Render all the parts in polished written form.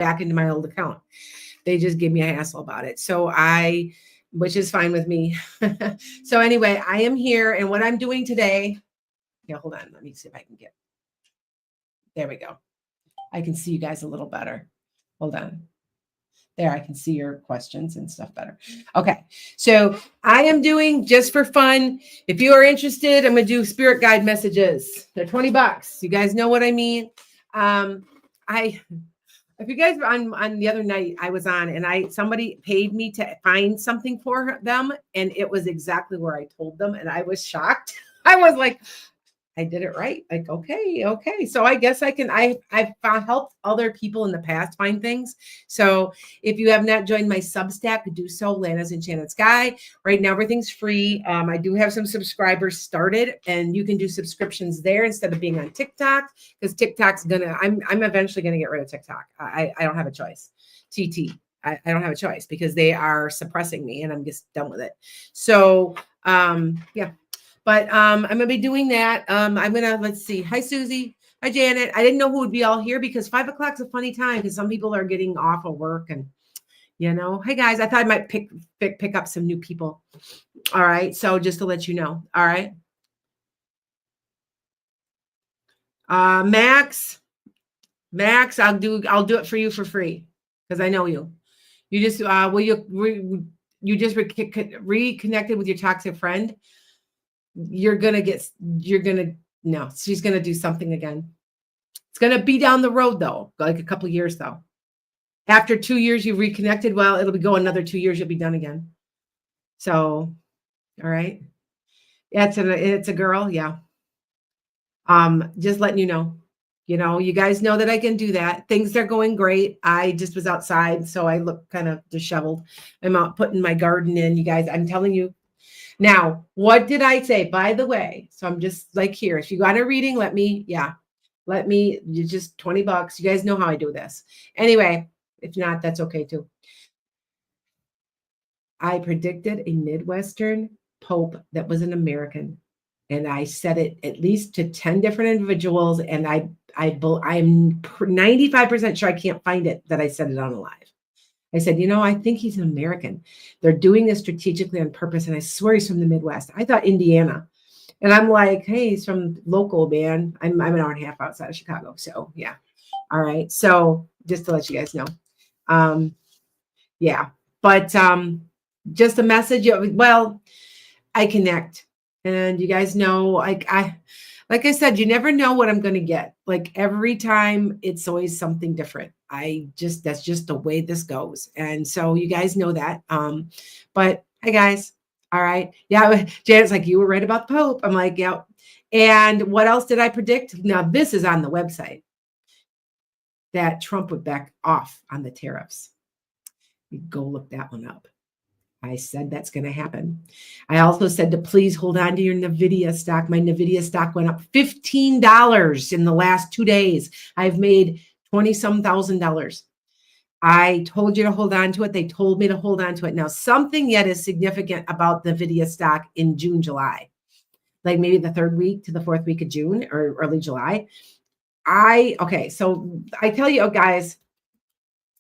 back into my old account. They just give me a hassle about it. Which is fine with me. So anyway, I am here, and what I'm doing today, yeah, hold on. Let me see if I can there we go. I can see you guys a little better. Hold on. There, I can see your questions and stuff better. Okay, so I am doing, just for fun, if you are interested, I'm going to do spirit guide messages. They're $20. You guys know what I mean? If you guys were on the other night I was on, and somebody paid me to find something for them, and it was exactly where I told them, and I was shocked. I was like, I did it right. Like, okay. So I guess I've helped other people in the past find things. So if you have not joined my Substack, do so, Lana's Enchanted Skye. Right now, everything's free. I do have some subscribers started, and you can do subscriptions there instead of being on TikTok, because TikTok's I'm eventually gonna get rid of TikTok. I don't have a choice. I don't have a choice because they are suppressing me, and I'm just done with it. So yeah. But I'm going to be doing that. Let's see. Hi, Susie. Hi, Janet. I didn't know who would be all here because 5 o'clock is a funny time because some people are getting off of work, and, hey, guys, I thought I might pick up some new people. All right. So just to let you know. All right. Max, I'll do it for you for free because I know you. You just, you just reconnected with your toxic friend. She's going to do something again. It's going to be down the road though, like a couple of years though. After 2 years, you reconnected. Well, it'll be going another 2 years. You'll be done again. So, all right. Yeah, it's a girl. Yeah. Just letting you know, you guys know that I can do that. Things are going great. I just was outside, so I look kind of disheveled. I'm out putting my garden in, you guys. I'm telling you. Now, what did I say? By the way, so I'm just like here. If you got a reading, you just $20. You guys know how I do this. Anyway, if not, that's okay too. I predicted a Midwestern Pope that was an American. And I said it at least to 10 different individuals. And I'm 95% sure I can't find it that I said it on a live. I said, I think he's an American. They're doing this strategically on purpose. And I swear he's from the Midwest. I thought Indiana. And I'm like, hey, he's from local, man. I'm an hour and a half outside of Chicago. So, yeah. All right. So just to let you guys know. Yeah. But just a message. Well, I connect. And you guys know, like I said, you never know what I'm going to get. Like every time, it's always something different. That's just the way this goes. And so you guys know that. But hey guys. All right. Yeah. Janet's like, you were right about the Pope. I'm like, yeah. And what else did I predict? Now this is on the website that Trump would back off on the tariffs. You go look that one up. I said that's going to happen. I also said to please hold on to your NVIDIA stock. My NVIDIA stock went up $15 in the last 2 days. I've made $20-some thousand. I told you to hold on to it. They told me to hold on to it. Now, something yet is significant about the NVIDIA stock in June, July, like maybe the 3rd week to the 4th week of June or early July. So I tell you, guys,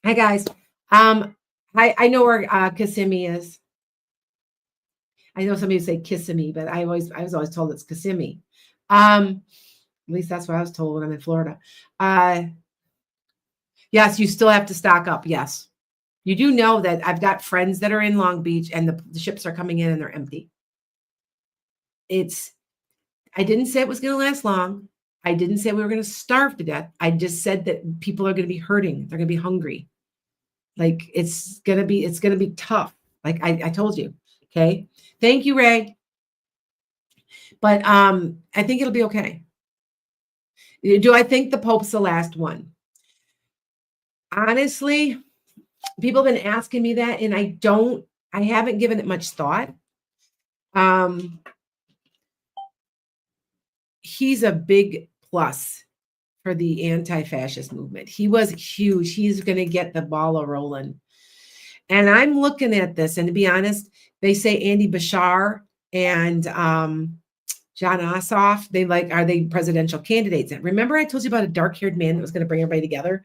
hi guys. I know where Kissimmee is. I know somebody would say Kissimmee, but I was always told it's Kissimmee. At least that's what I was told when I'm in Florida. Yes, you still have to stock up. Yes. You do know that I've got friends that are in Long Beach and the ships are coming in and they're empty. I didn't say it was going to last long. I didn't say we were going to starve to death. I just said that people are going to be hurting. They're going to be hungry. Like it's going to be tough. Like I told you. Okay. Thank you, Ray. But I think it'll be okay. Do I think the Pope's the last one? Honestly, people have been asking me that, and I haven't given it much thought. He's a big plus for the anti-fascist movement. He was huge. He's going to get the ball rolling. And I'm looking at this, and to be honest, they say Andy Bashar and John Ossoff, are they presidential candidates? And remember I told you about a dark-haired man that was going to bring everybody together?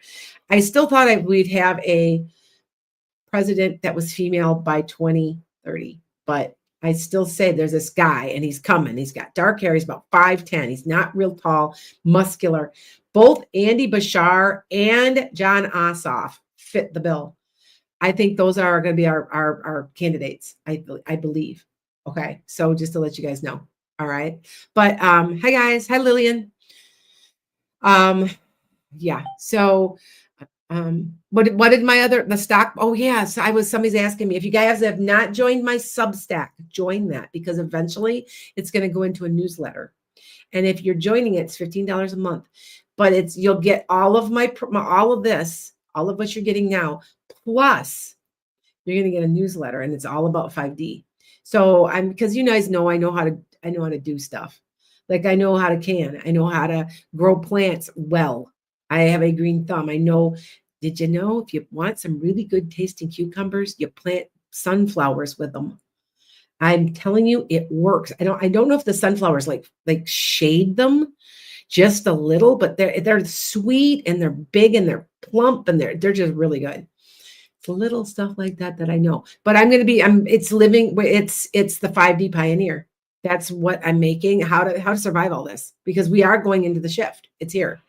I still thought we'd have a president that was female by 2030, but I still say there's this guy and he's coming. He's got dark hair. He's about 5'10". He's not real tall, muscular. Both Andy Bashar and John Ossoff fit the bill. I think those are going to be our candidates. I believe. Okay. So just to let you guys know. All right. But hi guys. Hi Lillian. Yeah. So what did the stock? Oh yes, somebody's asking me if you guys have not joined my Substack, join that, because eventually it's going to go into a newsletter. And if you're joining it, it's $15 a month, but you'll get all of all of what you're getting now, plus you're going to get a newsletter, and it's all about 5D. So because you guys know I know how to do stuff. Like I know how to can, I know how to grow plants well. I have a green thumb. I know. Did you know if you want some really good tasting cucumbers, you plant sunflowers with them? I'm telling you, it works. I don't know if the sunflowers like shade them just a little, but they're sweet and they're big and they're plump and they're just really good. It's little stuff like that I know. But it's the 5D pioneer. That's what I'm making. How to survive all this, because we are going into the shift. It's here.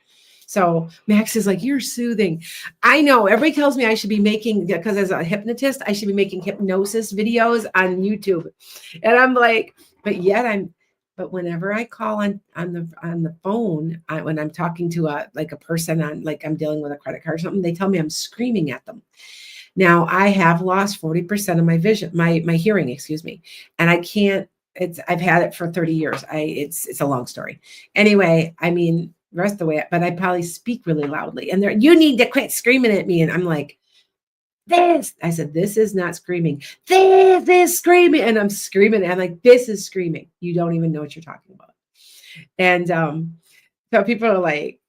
So Max is like, you're soothing. I know everybody tells me I should be making, because as a hypnotist, I should be making hypnosis videos on YouTube. And I'm like, but whenever I call on the phone, when I'm talking to a person on, like I'm dealing with a credit card or something, they tell me I'm screaming at them. Now I have lost 40% of my vision, my hearing, excuse me. And I can't, I've had it for 30 years. It's a long story. Anyway, the rest of the way, but I probably speak really loudly, and you need to quit screaming at me. And I'm like, I said, this is not screaming. This is screaming. And I'm screaming. And I'm like, this is screaming. You don't even know what you're talking about. And so people are like,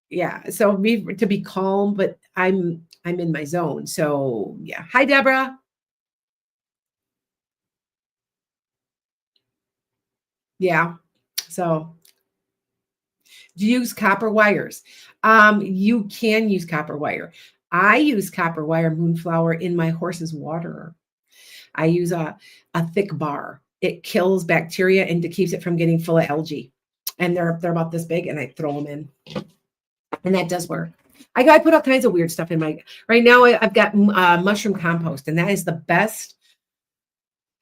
yeah. So to be calm, but I'm in my zone. So yeah. Hi, Deborah. Yeah. So do you use copper wires? You can use copper wire. I use copper wire moonflower in my horse's waterer. I use a thick bar. It kills bacteria and it keeps it from getting full of algae. And they're about this big, and I throw them in. And that does work. I put all kinds of weird stuff in right now I've got mushroom compost, and that is the best.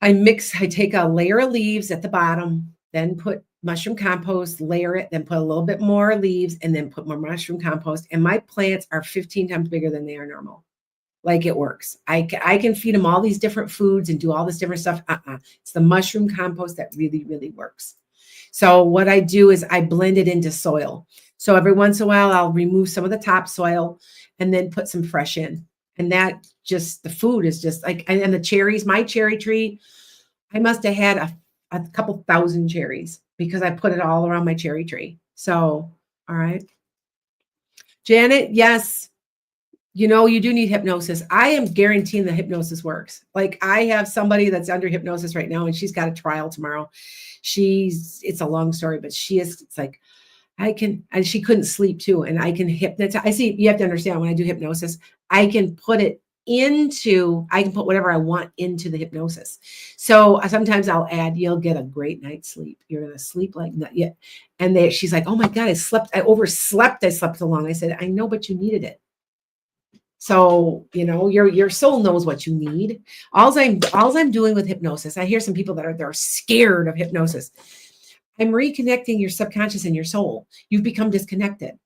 I take a layer of leaves at the bottom, then put mushroom compost, layer it, then put a little bit more leaves, and then put more mushroom compost. And my plants are 15 times bigger than they are normal. Like, it works. I can feed them all these different foods and do all this different stuff. It's the mushroom compost that really, really works. So what I do is I blend it into soil. So every once in a while, I'll remove some of the topsoil and then put some fresh in. And that the food is just like, and the cherries, my cherry tree, I must have had a couple thousand cherries because I put it all around my cherry tree. So, all right. Janet, yes. You do need hypnosis. I am guaranteeing the hypnosis works. Like, I have somebody that's under hypnosis right now, and she's got a trial tomorrow. It's a long story, but it's like, and she couldn't sleep too. And I can hypnotize. You have to understand, when I do hypnosis, I can put whatever I want into the hypnosis. So sometimes I'll add, you'll get a great night's sleep. You're going to sleep like that. Yeah. And she's like, oh my God, I overslept. I slept so long. I said, I know, but you needed it. So, your soul knows what you need. All I'm doing with hypnosis, I hear some people they're scared of hypnosis. I'm reconnecting your subconscious and your soul. You've become disconnected.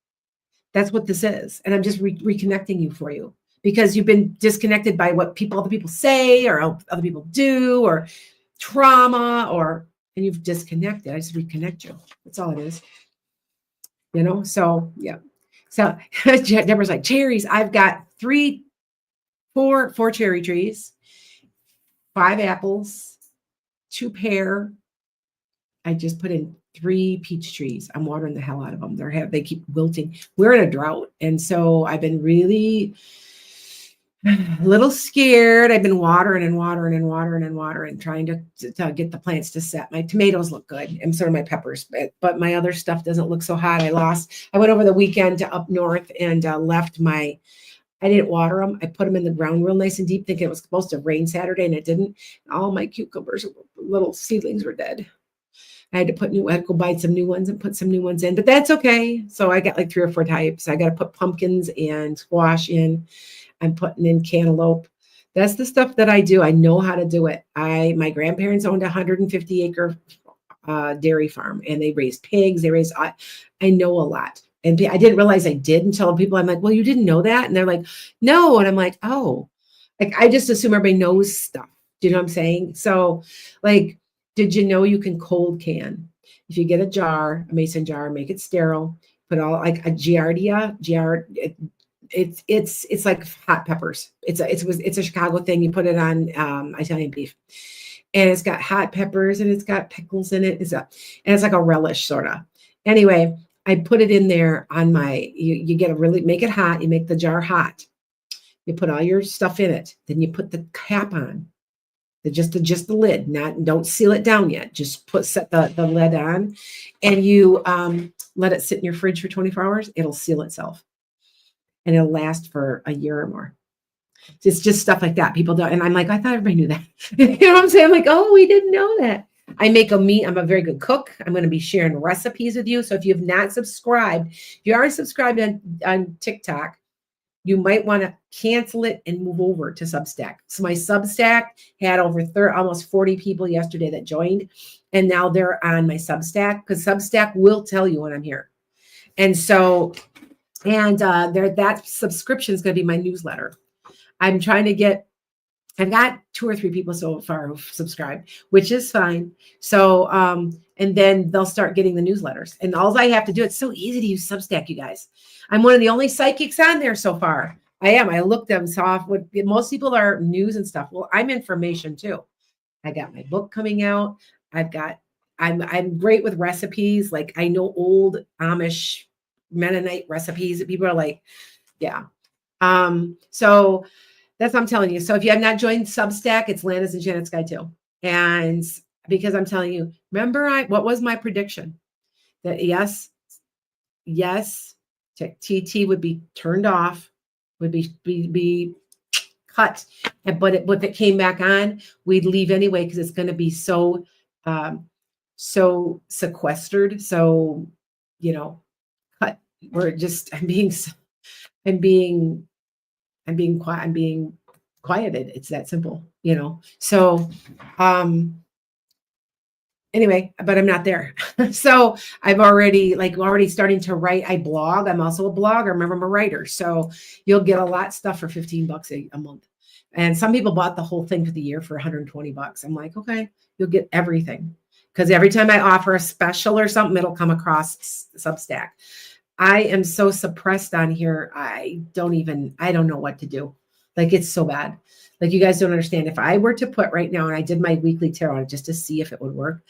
That's what this is. And I'm just reconnecting you for you, because you've been disconnected by what other people say or other people do, or trauma, and you've disconnected. I just reconnect you. That's all it is. So yeah. So Deborah's like, cherries. I've got four cherry trees, 5 apples, 2 pear. I just put in 3 peach trees. I'm watering the hell out of them. They keep wilting. We're in a drought. And so I've been really A little scared. I've been watering and watering and watering and watering, trying to get the plants to set. My tomatoes look good, and so do my peppers, but my other stuff doesn't look so hot. I went over the weekend to up north and left my, I didn't water them. I put them in the ground real nice and deep, thinking it was supposed to rain Saturday, and it didn't. All my cucumbers, little seedlings, were dead. I had to go buy some new ones and put some new ones in, but that's okay. So I got like 3 or 4 types. I got to put pumpkins and squash in. I'm putting in cantaloupe. That's the stuff that I do. I know how to do it. My grandparents owned a 150-acre dairy farm, and they raised pigs. I know a lot. And I didn't realize I did until people, I'm like, well, you didn't know that? And they're like, no. And I'm like, oh, like, I just assume everybody knows stuff. Do you know what I'm saying? So like, did you know you can cold can? If you get a mason jar, make it sterile, put all like a giardia, it's like hot peppers. It's a Chicago thing. You put it on Italian beef, and it's got hot peppers and it's got pickles in it. And it's like a relish sort of. Anyway, I put it in there on you get make it hot. You make the jar hot. You put all your stuff in it. Then you put the cap on. Just the lid. Don't seal it down yet. Just set the lid on, and you let it sit in your fridge for 24 hours. It'll seal itself, and it'll last for a year or more. It's just stuff like that. People don't, and I'm like, I thought everybody knew that. You know what I'm saying? I'm like, oh, we didn't know that. I make a meat. I'm a very good cook. I'm going to be sharing recipes with you. So if you have not subscribed, if you aren't subscribed on TikTok, you might want to cancel it and move over to Substack. So my Substack had over almost 40 people yesterday that joined, and now they're on my Substack, because Substack will tell you when I'm here. And so, that subscription is going to be my newsletter. I'm trying to get, I've got 2 or 3 people so far who've subscribed, which is fine. So, and then they'll start getting the newsletters, and all I have to do, it's so easy to use Substack, you guys. I'm one of the only psychics on there so far. I am. I looked them soft. Most people are news and stuff. Well, I'm information too. I got my book coming out. I'm great with recipes. Like, I know old Amish Mennonite recipes that people are like, yeah. So that's what I'm telling you. So if you have not joined Substack, it's lanasenchantedskye too. And because I'm telling you, remember what was my prediction? That yes, TT would be turned off, would be cut, but if it came back on, we'd leave anyway, because it's going to be so sequestered. So, cut. I'm being quieted. It's that simple, So, anyway, but I'm not there. So I've already starting to write. I blog. I'm also a blogger. Remember, I'm a writer. So you'll get a lot of stuff for $15 a month. And some people bought the whole thing for the year for $120. I'm like, okay, you'll get everything. Because every time I offer a special or something, it'll come across Substack. I am so suppressed on here. I don't know what to do. Like, it's so bad. Like, you guys don't understand. If I were to put right now, and I did my weekly tarot just to see if it would work,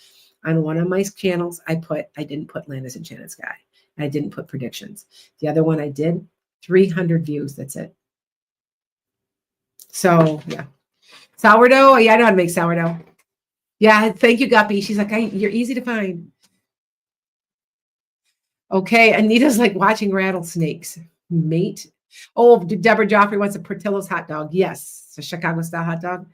on one of my channels, I didn't put lanasenchantedskye. I didn't put predictions. The other one I did, 300 views. That's it. So, yeah. Sourdough. Yeah, I know how to make sourdough. Yeah, thank you, Guppy. She's like, you're easy to find. Okay, Anita's like watching rattlesnakes. Mate. Oh, Deborah Joffrey wants a Portillo's hot dog. Yes, it's a Chicago style hot dog.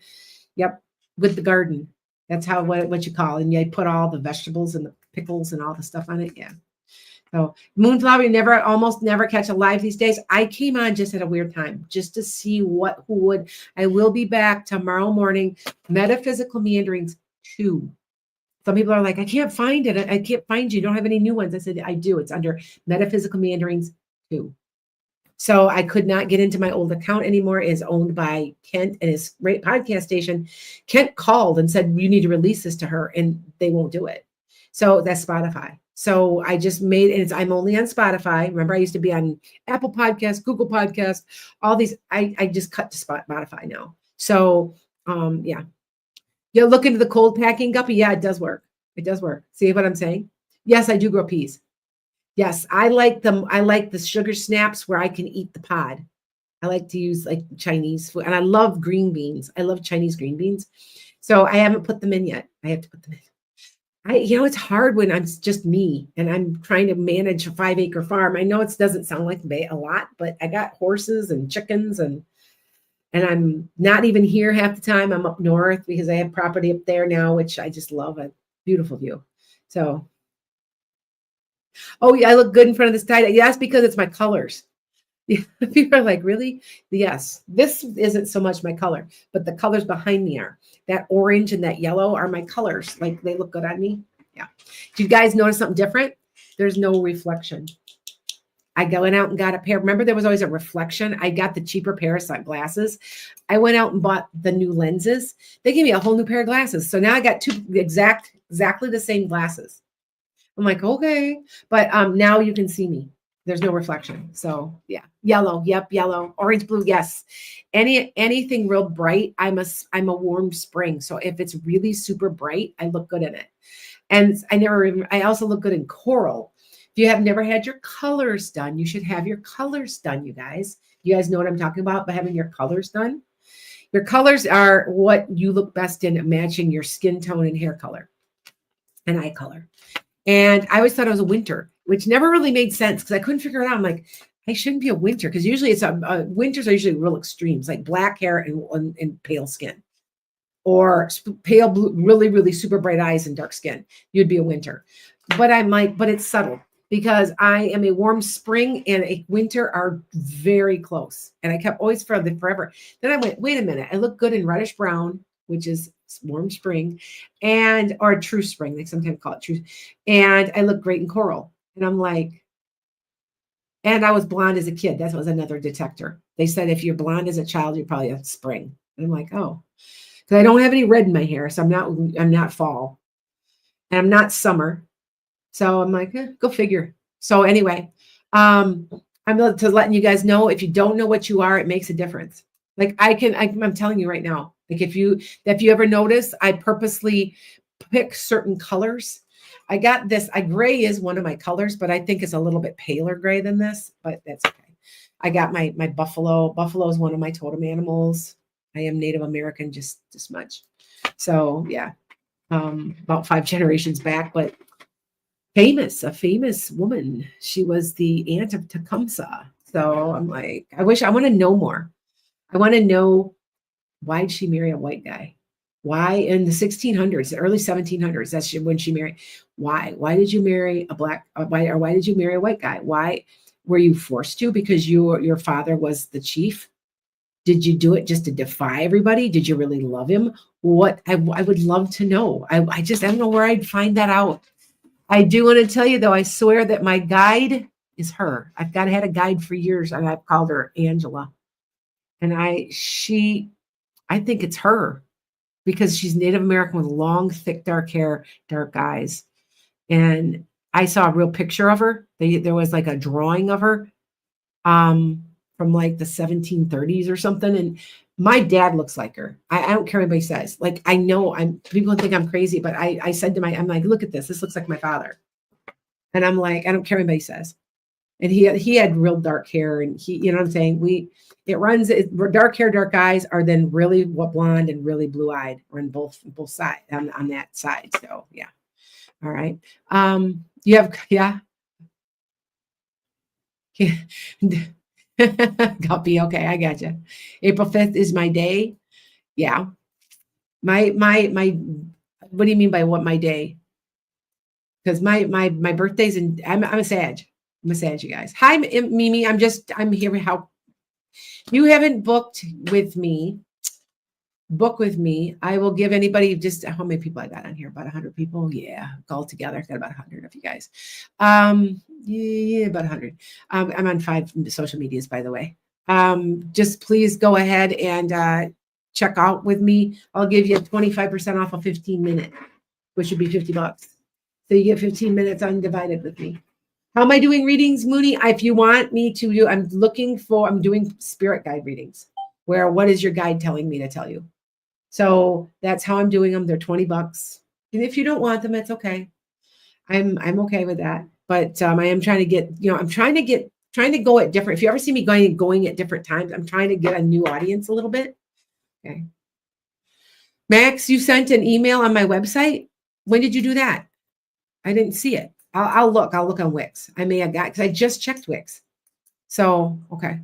Yep, with the garden. That's what you call it. And you put all the vegetables and the pickles and all the stuff on it. Yeah. So Moonflower, almost never catch a live these days. I came on just at a weird time, just to see who would. I will be back tomorrow morning. Metaphysical Meanderings 2. Some people are like, I can't find it. I can't find you. You don't have any new ones. I said, I do. It's under Metaphysical Meanderings 2. So I could not get into my old account anymore. It is owned by Kent and his great podcast station. Kent called and said, you need to release this to her, and they won't do it. So that's Spotify. So I just I'm only on Spotify. Remember, I used to be on Apple Podcasts, Google Podcasts, all these. I just cut to Spotify now. So yeah. You look into the cold packing, Guppy. Yeah, it does work. It does work. See what I'm saying? Yes, I do grow peas. Yes, I like them. I like the sugar snaps where I can eat the pod. I like to use like Chinese food, and I love green beans. I love Chinese green beans. So I haven't put them in yet. I have to put them in. It's hard when I'm just me and I'm trying to manage a 5-acre farm. I know it doesn't sound like a lot, but I got horses and chickens and I'm not even here half the time. I'm up north because I have property up there now, which I just love. A beautiful view. So, oh yeah, I look good in front of this tie. Yes, because it's my colors. People are like, really? Yes. This isn't so much my color, but the colors behind me are. That orange and that yellow are my colors. Like they look good on me. Yeah. Do you guys notice something different? There's no reflection. I went out and got a pair. Remember, there was always a reflection. I got the cheaper pair of sunglasses. I went out and bought the new lenses. They gave me a whole new pair of glasses. So now I got two exactly the same glasses. I'm like, okay. But now you can see me. There's no reflection. So yeah. Yellow. Yep. Yellow. Orange, blue. Yes. Anything real bright. I'm a warm spring. So if it's really super bright, I look good in it. And I also look good in coral. If you have never had your colors done, you should have your colors done, you guys. You guys know what I'm talking about by having your colors done? Your colors are what you look best in, matching your skin tone and hair color and eye color. And I always thought I was a winter, which never really made sense because I couldn't figure it out. I'm like, I shouldn't be a winter because usually it's winters are usually real extremes, like black hair and pale skin, or pale blue, really, really super bright eyes and dark skin. You'd be a winter. But I'm like, but it's subtle because I am a warm spring and a winter are very close. And I kept always forever. Then I went, wait a minute, I look good in reddish brown, which is warm spring, or true spring. They sometimes call it true. And I look great in coral. And I'm like, and I was blonde as a kid. That was another detector. They said if you're blonde as a child, you're probably a spring. And I'm like, oh, because I don't have any red in my hair, so I'm not fall, and I'm not summer. So I'm like, go figure. So anyway, I'm just letting you guys know if you don't know what you are, it makes a difference. Like I'm telling you right now. Like if you ever notice, I purposely pick certain colors. I got this. Gray is one of my colors, but I think it's a little bit paler gray than this. But that's okay. I got my buffalo. Buffalo is one of my totem animals. I am Native American, just this much. So yeah, about 5 generations back, but a famous woman. She was the aunt of Tecumseh. So I'm like, I want to know more. I want to know, why did she marry a white guy? Why in the 1600s, the early 1700s? That's when she married. Why? Why did you marry a black? Why did you marry a white guy? Why were you forced to? Because your father was the chief. Did you do it just to defy everybody? Did you really love him? What I would love to know. I don't know where I'd find that out. I do want to tell you though, I swear that my guide is her. I've had a guide for years, and I've called her Angela. And I think it's her because she's Native American with long, thick, dark hair, dark eyes. And I saw a real picture of her. There was like a drawing of her from like the 1730s or something. And my dad looks like her. I don't care what anybody says. Like, I know people think I'm crazy, but I said to I'm like, look at this. This looks like my father. And I'm like, I don't care what anybody says. And he had real dark hair, and you know what I'm saying? Dark hair, dark eyes are then really blonde and really blue eyed, or on both sides on that side. So yeah. All right. You have, yeah. Guppy. Okay. I got you. April 5th is my day. Yeah. My, what do you mean by what my day? Because my birthday's I'm a Sag. I'm a Sag, you guys. Hi, Mimi. I'm here. How you haven't booked with me. Book with me. I will give anybody just how many people I got on here? About 100 people. Yeah, all together. I've got about 100 of you guys. Yeah, about 100. I'm on 5 social medias, by the way. Just please go ahead and check out with me. I'll give you 25% off a 15-minute, which would be $50. So you get 15 minutes undivided with me. How am I doing readings, Mooney? If you want me to do, I'm doing spirit guide readings. What is your guide telling me to tell you? So that's how I'm doing them. They're $20. And if you don't want them, it's okay. I'm okay with that. But I am trying to get, trying to go at different, if you ever see me going at different times, I'm trying to get a new audience a little bit. Okay. Max, you sent an email on my website. When did you do that? I didn't see it. I'll look on Wix. I may have got, because I just checked Wix. So, okay.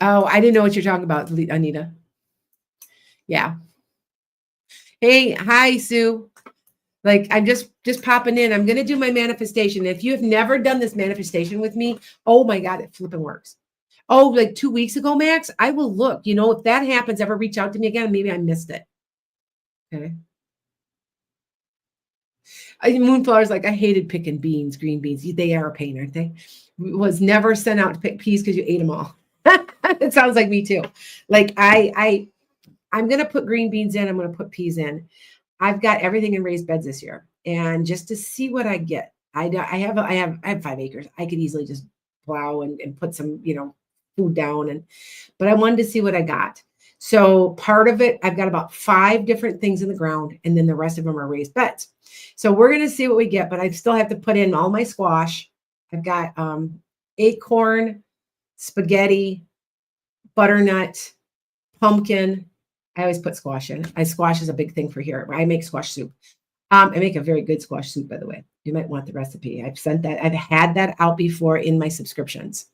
Oh, I didn't know what you're talking about, Anita. Yeah. Hey, hi, Sue. Like, I'm just popping in. I'm going to do my manifestation. If you have never done this manifestation with me, oh my God, it flipping works. Oh, like 2 weeks ago, Max, I will look. You know, if that happens, ever reach out to me again, maybe I missed it. Okay. Moonflower's like, I hated picking beans, green beans. They are a pain, aren't they? Was never sent out to pick peas because you ate them all. It sounds like me too. Like I'm going to put green beans in. I'm going to put peas in. I've got everything in raised beds this year, and just to see what I get. I have 5 acres. I could easily just plow and put some, food down, but I wanted to see what I got. So part of it, I've got about 5 different things in the ground, and then the rest of them are raised beds. So we're going to see what we get, but I still have to put in all my squash. I've got acorn, spaghetti, butternut, pumpkin. I always put squash in. Squash is a big thing for here. I make squash soup. I make a very good squash soup, by the way. You might want the recipe. I've had that out before in my subscriptions.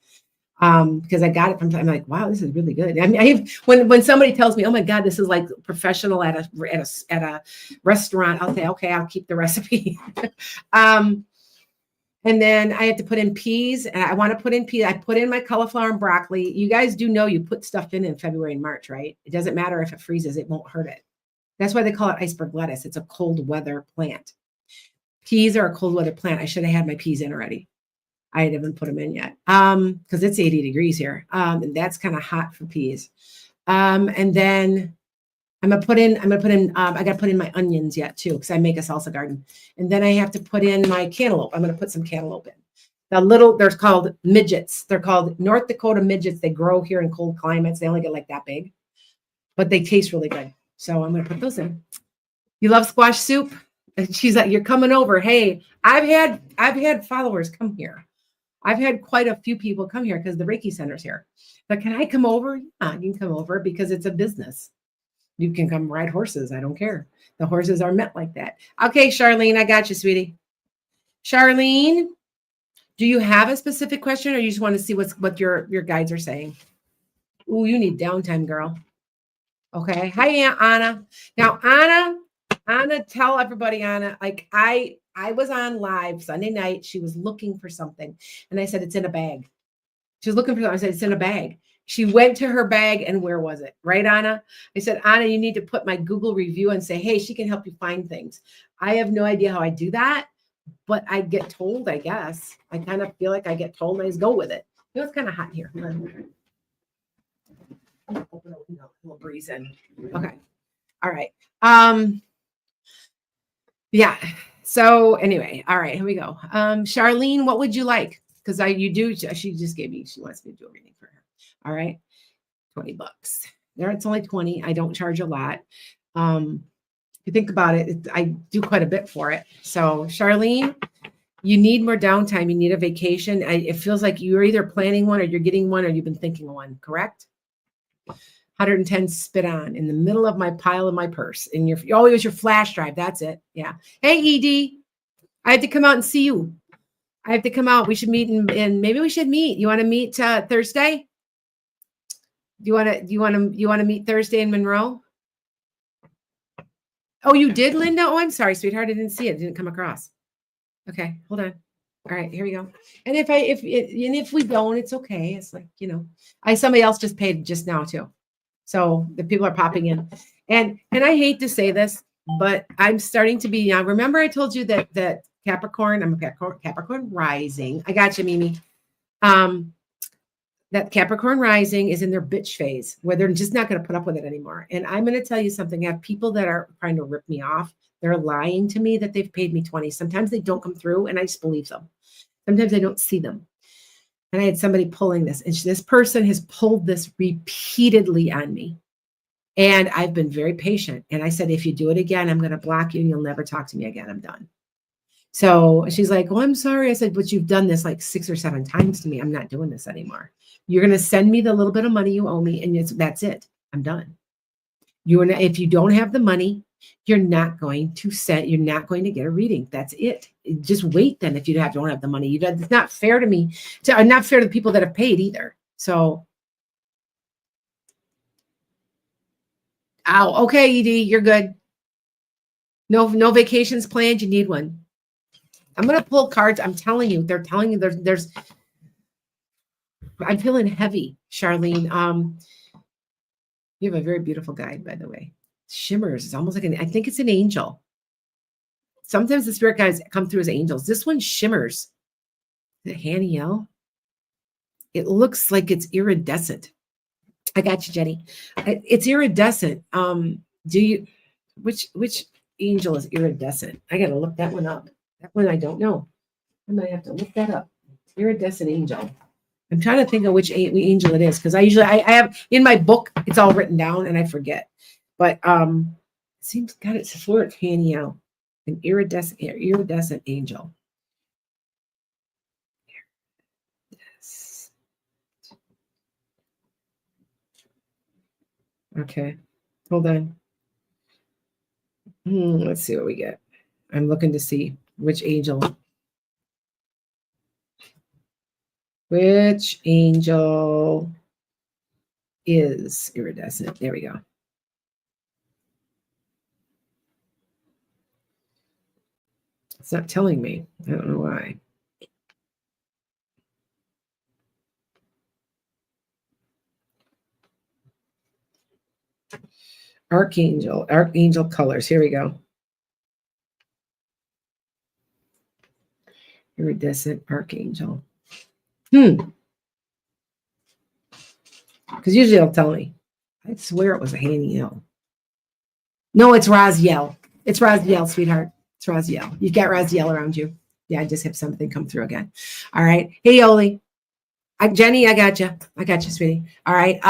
Because I got it from, I'm like, wow, this is really good. I mean, when somebody tells me, oh my God, this is like professional at a restaurant, I'll say, okay, I'll keep the recipe. And then I have to put in peas, and I want to put in peas. I put in my cauliflower and broccoli. You guys do know you put stuff in February and March, right? It doesn't matter if it freezes, it won't hurt it. That's why they call it iceberg lettuce. It's a cold weather plant. Peas are a cold weather plant. I should have had my peas in already. I haven't put them in yet because it's 80 degrees here. And that's kind of hot for peas. And then I got to put in my onions yet too, because I make a salsa garden. And then I have to put in my cantaloupe. I'm going to put some cantaloupe in. They're called midgets. They're called North Dakota midgets. They grow here in cold climates. They only get like that big, but they taste really good. So I'm going to put those in. You love squash soup? And she's like, you're coming over. Hey, I've had followers come here. I've had quite a few people come here because the Reiki Center's here. But can I come over? Yeah, you can come over because it's a business. You can come ride horses. I don't care. The horses are met like that. Okay, Charlene, I got you, sweetie. Charlene, do you have a specific question, or you just want to see what your guides are saying? Ooh, you need downtime, girl. Okay. Hi, Aunt Anna. Now, Anna, tell everybody, Anna, like I was on live Sunday night. She was looking for something, and I said, it's in a bag. She was looking for something. I said, it's in a bag. She went to her bag, and where was it? Right, Anna? I said, Anna, you need to put my Google review and say, hey, she can help you find things. I have no idea how I do that, but I get told, I guess. I kind of feel like I get told, and I just go with it. You know, it's kind of hot here. Open a window, a little breeze in. Okay. All right. Yeah. So anyway, all right, here we go. Charlene, what would you like? Because she just gave me, she wants me to do a reading for her. All right. $20. There, it's only 20. I don't charge a lot. If you think about it, I do quite a bit for it. So Charlene, you need more downtime. You need a vacation. It feels like you're either planning one, or you're getting one, or you've been thinking of one, correct? 110 spit on in the middle of my pile of my purse. And it was your flash drive. That's it. Yeah. Hey, Edie, I have to come out and see you. I have to come out. We should meet and maybe we should meet. You want to meet Thursday? Do you want to meet Thursday in Monroe? Oh, you did, Linda? Oh, I'm sorry, sweetheart. I didn't see it. It didn't come across. Okay, hold on. All right, here we go. And if we don't, it's okay. It's like, somebody else just paid just now too. So the people are popping in. And I hate to say this, but I'm starting to be, remember I told you that Capricorn, I'm a Capricorn rising. I got you, Mimi. That Capricorn rising is in their bitch phase where they're just not going to put up with it anymore. And I'm going to tell you something. I have people that are trying to rip me off. They're lying to me that they've paid me 20. Sometimes they don't come through and I just believe them. Sometimes I don't see them. And I had somebody pulling this, and this person has pulled this repeatedly on me. And I've been very patient. And I said, if you do it again, I'm going to block you and you'll never talk to me again. I'm done. So she's like, oh, I'm sorry. I said, but you've done this like 6 or 7 times to me. I'm not doing this anymore. You're going to send me the little bit of money you owe me. And that's it. I'm done. If you don't have the money, you're not going to get a reading. That's it. Just wait then if you don't have the money. It's not fair to me, not fair to the people that have paid either. So, ow, okay, ED, you're good. No vacations planned. You need one. I'm going to pull cards. I'm telling you, they're telling you there's I'm feeling heavy, Charlene. You have a very beautiful guide, by the way. Shimmers. It's almost like I think it's an angel. Sometimes the spirit guides come through as angels. This one shimmers. Is it Haniel? It looks like it's iridescent. I got you, Jenny. It's iridescent. Which angel is iridescent? I got to look that one up. That one I don't know. I might have to look that up. Iridescent angel. I'm trying to think of which angel it is because I have in my book, it's all written down and I forget. But it seems it's Florence Haniel, an iridescent angel. Okay, hold on. Let's see what we get. I'm looking to see which angel. Which angel is iridescent? There we go. It's not telling me. I don't know why. Archangel colors. Here we go. Iridescent archangel. Because usually it'll tell me. I swear it was a Haniel. No, it's Raziel. It's Raziel, sweetheart. It's Raziel. You've got Raziel around you. Yeah, I just have something come through again. All right. Hey, Yoli. Jenny, I got you. Sweetie. All right.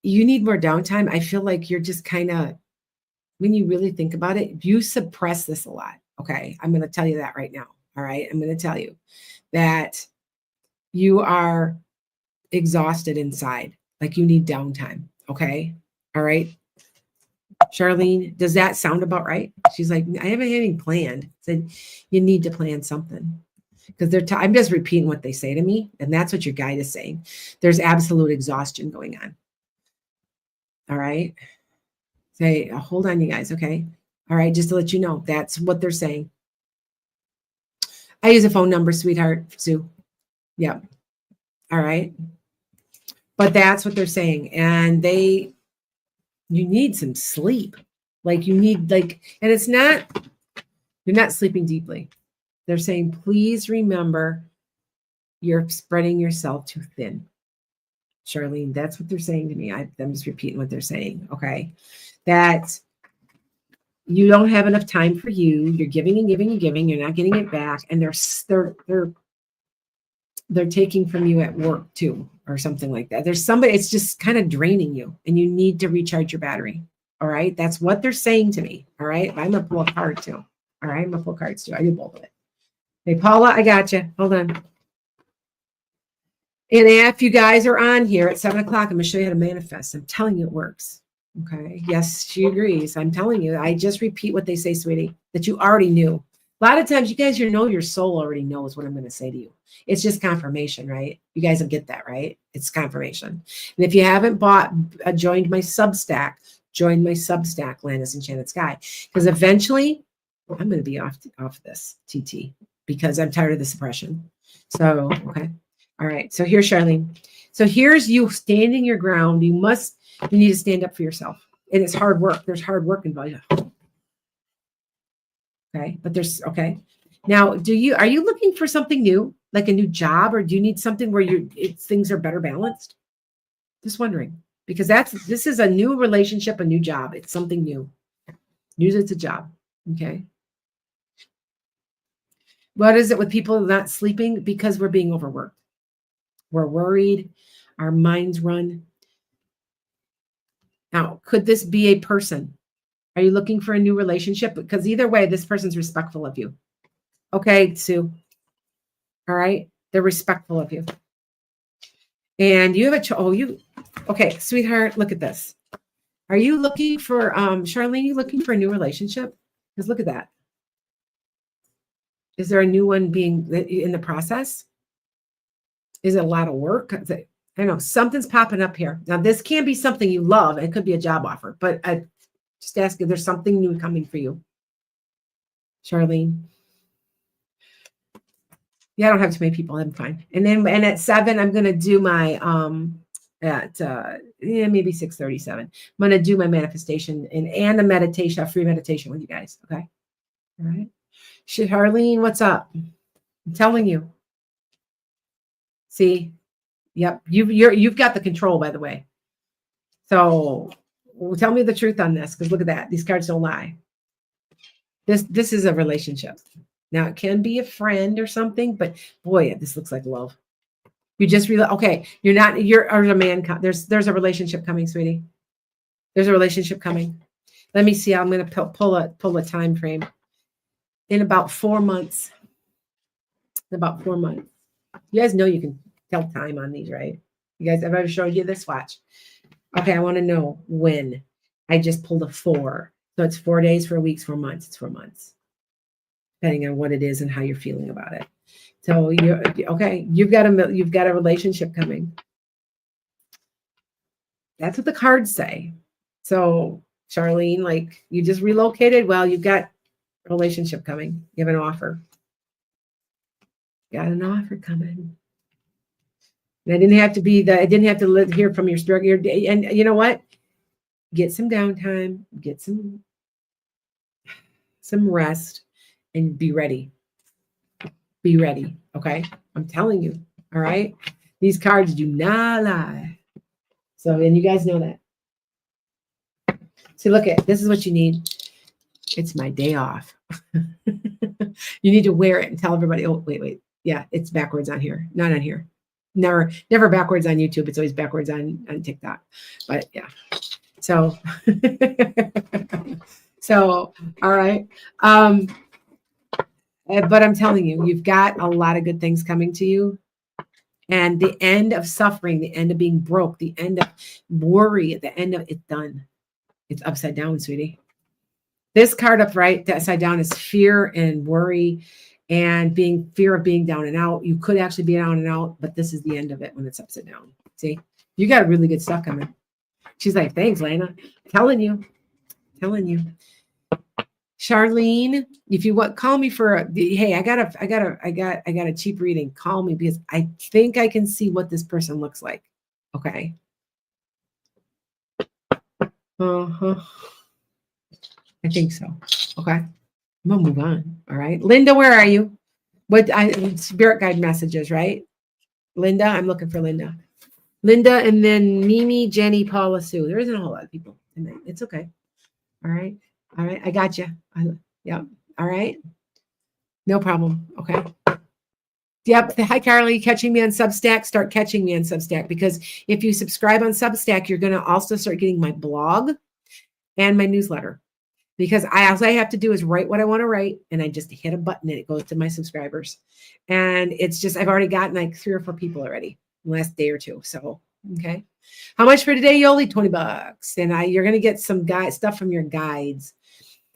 You need more downtime. I feel like you're just kind of, when you really think about it, you suppress this a lot. Okay. I'm going to tell you that right now. All right. I'm going to tell you that you are exhausted inside. Like you need downtime. Okay. All right. Charlene, does that sound about right? She's like, I haven't had anything planned. I said, you need to plan something. Because I'm just repeating what they say to me. And that's what your guide is saying. There's absolute exhaustion going on. All right. Say, hold on, you guys. Okay. All right. Just to let you know, that's what they're saying. I use a phone number, sweetheart, Sue. Yep. All right. But that's what they're saying. And you need some sleep. Like you need and it's not, you're not sleeping deeply. They're saying, please remember you're spreading yourself too thin. Charlene, that's what they're saying to me. I'm just repeating what they're saying. Okay. That you don't have enough time for you. You're giving and giving and giving. You're not getting it back. And they're taking from you at work too, or something like that. There's somebody, it's just kind of draining you and you need to recharge your battery. All right. That's what they're saying to me. All right. I'm going to pull a card too. All right. I'm going to pull cards too. I do both of it. Hey, Paula, I got you. Hold on. And if you guys are on here at 7 o'clock, I'm going to show you how to manifest. I'm telling you it works. Okay. Yes, she agrees. I'm telling you, I just repeat what they say, sweetie, that you already knew. A lot of times you guys, your soul already knows what I'm going to say to you. It's just confirmation, right? You guys will get that, right? It's confirmation. And if you haven't joined my Substack, join my Substack, lanasenchantedskye, because eventually I'm going to be off this TT because I'm tired of the suppression. So, okay. All right. So here's Charlene. So here's you standing your ground. You need to stand up for yourself. And it's hard work. There's hard work involved. Okay. But okay. Now, are you looking for something new, like a new job, or do you need something where things are better balanced? Just wondering, because this is a new relationship, a new job. It's something new. Usually it's a job. Okay. What is it with people not sleeping? Because we're being overworked. We're worried. Our minds run. Now, could this be a person? Are you looking for a new relationship? Because either way, this person's respectful of you. Okay, Sue. All right. They're respectful of you. And you have okay, sweetheart, look at this. Are you looking for, Charlene, you looking for a new relationship? Because look at that. Is there a new one being in the process? Is it a lot of work? I don't know. Something's popping up here. Now, this can be something you love. It could be a job offer, but I just ask if there's something new coming for you. Charlene. Yeah, I don't have too many people. I'm fine. And at 7, I'm going to do my, at maybe 6:37. I'm going to do my manifestation and a meditation, a free meditation with you guys. Okay. All right. Charlene, what's up? I'm telling you. See, yep. You've got the control, by the way. So tell me the truth on this, because look at that. These cards don't lie. This is a relationship. Now it can be a friend or something, but boy, this looks like love. You just okay. You're a man. There's a relationship coming, sweetie. There's a relationship coming. Let me see. I'm going to pull a time frame. In about 4 months. In about 4 months. You guys know you can tell time on these, right? You guys, have I ever showed you this? Watch. Okay, I want to know when. I just pulled a 4. So it's 4 days, 4 weeks, 4 months. It's 4 months. Depending on what it is and how you're feeling about it. So you're okay. You've got a relationship coming. That's what the cards say. So Charlene, like, you just relocated. Well, you've got a relationship coming. You have an offer. Got an offer coming. And I didn't have to live here from your spirit. And you know what? Get some downtime. Get some rest, and be ready. Be ready. Okay. I'm telling you. All right. These cards do not lie. So, and you guys know that. So look this is what you need. It's my day off. You need to wear it and tell everybody, oh, wait. Yeah, it's backwards on here. Not on here. Never backwards on YouTube. It's always backwards on TikTok. But yeah. So, all right. But I'm telling you, you've got a lot of good things coming to you. And the end of suffering, the end of being broke, the end of worry, the end of it's done. It's upside down, sweetie. This card upside down is fear and worry and fear of being down and out. You could actually be down and out, but this is the end of it when it's upside down. See, you got really good stuff coming. She's like, thanks, Lana. Telling you. Charlene, if you want, call me hey, I got a cheap reading. Call me because I think I can see what this person looks like. Okay. Uh-huh. I think so. Okay. I'm gonna move on. All right. Linda, where are you? Spirit guide messages, right? Linda, I'm looking for Linda. Linda, and then Mimi, Jenny, Paula, Sue. There isn't a whole lot of people tonight. It's okay. All right. I got you. Yeah. All right. No problem. Okay. Yep. Hi, Carly. Catching me on Substack. Start catching me on Substack, because if you subscribe on Substack, you're going to also start getting my blog and my newsletter. Because all I have to do is write what I want to write, and I just hit a button and it goes to my subscribers. And it's just, I've already gotten like 3 or 4 people already in the last day or 2. So, okay. How much for today, Yoli? $20. And you're going to get some stuff from your guides.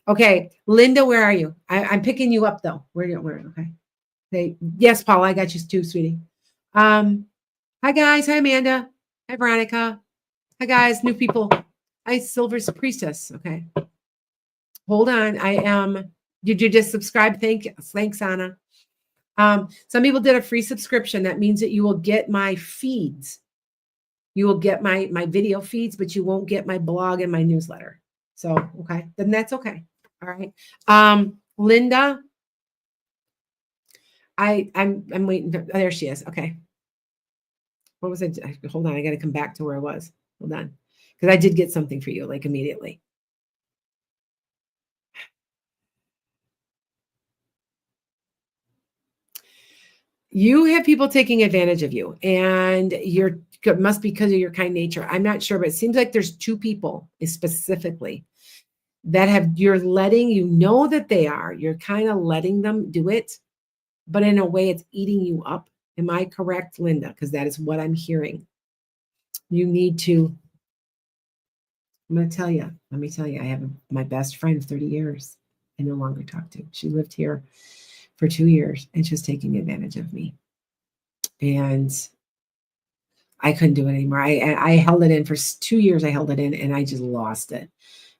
Okay. Linda, where are you? I'm picking you up though. Where? Okay. Hey, yes, Paul, I got you too, sweetie. Hi guys. Hi, Amanda. Hi, Veronica. Hi guys. New people. Hi, Silver's Priestess. Okay. Hold on. Did you just subscribe? Thanks, Anna. Some people did a free subscription. That means that you will get my feeds. You will get my video feeds, but you won't get my blog and my newsletter. So, okay, then that's okay. All right. Linda, I'm waiting. There she is. Okay. What was it? Hold on. I got to come back to where I was. Hold on. Because I did get something for you, like immediately. You have people taking advantage of you, and you're it must be because of your kind nature. I'm not sure, but it seems like there's two people specifically that you're letting, that they are, you're kind of letting them do it, but in a way it's eating you up. Am I correct, Linda? Because that is what I'm hearing. You need to, let me tell you, I have my best friend of 30 years I no longer talk to. She lived here for 2 years and she was taking advantage of me. And I couldn't do it anymore. I held it in for 2 years. I held it in and I just lost it.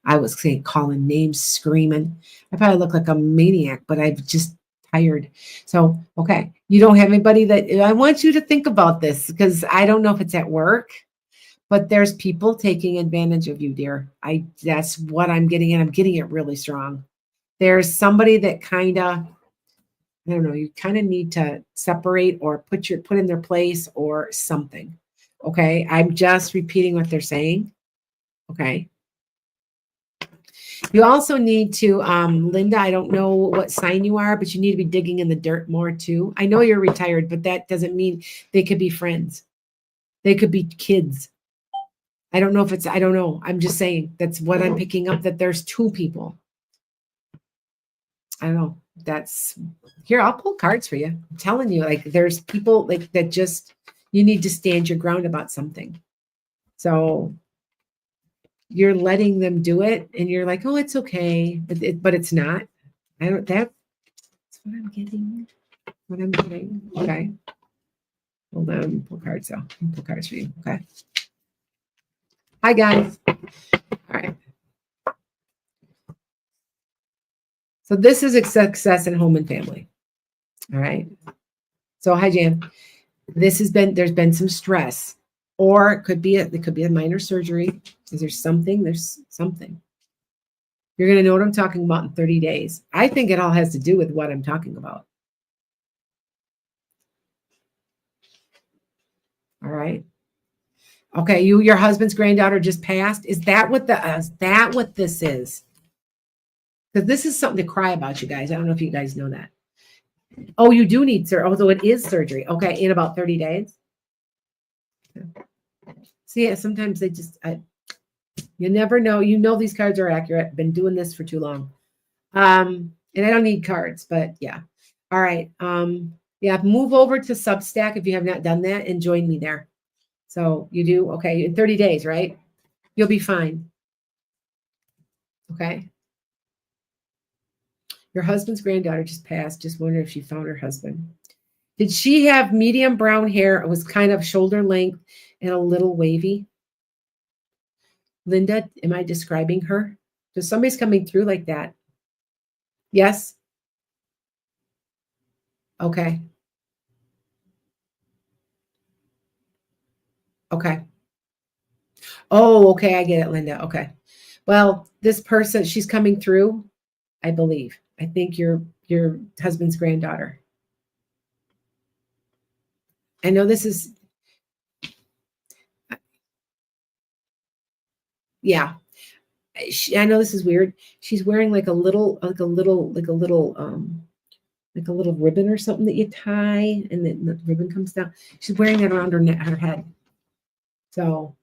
I was calling names, screaming. I probably look like a maniac, but I'm just tired. So, okay, you don't have anybody that, I want you to think about this because I don't know if it's at work, but there's people taking advantage of you, dear. That's what I'm getting, and I'm getting it really strong. There's somebody that kind of, I don't know, you kind of need to separate or put in their place or something. Okay. I'm just repeating what they're saying. Okay. You also need to, Linda, I don't know what sign you are, but you need to be digging in the dirt more too. I know you're retired, but that doesn't mean they could be friends. They could be kids. I don't know. I'm just saying that's what I'm picking up, that there's two people. I don't know. That's here. I'll pull cards for you. I'm telling you, like there's people like that just, you need to stand your ground about something. So you're letting them do it and you're like, oh, it's okay. But it's not. That's what I'm getting. Okay. Hold on. Pull cards out. Pull cards for you. Okay. Hi guys. All right. So this is a success in home and family. All right. So hi Jan. There's been some stress, or it could be a minor surgery. There's something. You're going to know what I'm talking about in 30 days. I think it all has to do with what I'm talking about. All right. Okay, your husband's granddaughter just passed. Is that what this is? Because this is something to cry about, you guys. I don't know if you guys know that. Oh, you do need surgery. Although it is surgery. Okay, in about 30 days. See, sometimes they just, you never know. You know these cards are accurate. Been doing this for too long. And I don't need cards, but yeah. All right. Yeah, move over to Substack if you have not done that and join me there. So you do, okay, in 30 days, right? You'll be fine. Okay. Your husband's granddaughter just passed. Just wonder if she found her husband. Did she have medium brown hair? It was kind of shoulder length and a little wavy. Linda, am I describing her? Does somebody's coming through like that? Yes? Okay. Okay. Oh, okay. I get it, Linda. Okay. Well, this person, she's coming through, I believe. I think your husband's granddaughter. I know this is, yeah. I know this is weird. She's wearing like a little ribbon or something that you tie, and then the ribbon comes down. She's wearing that around her head. So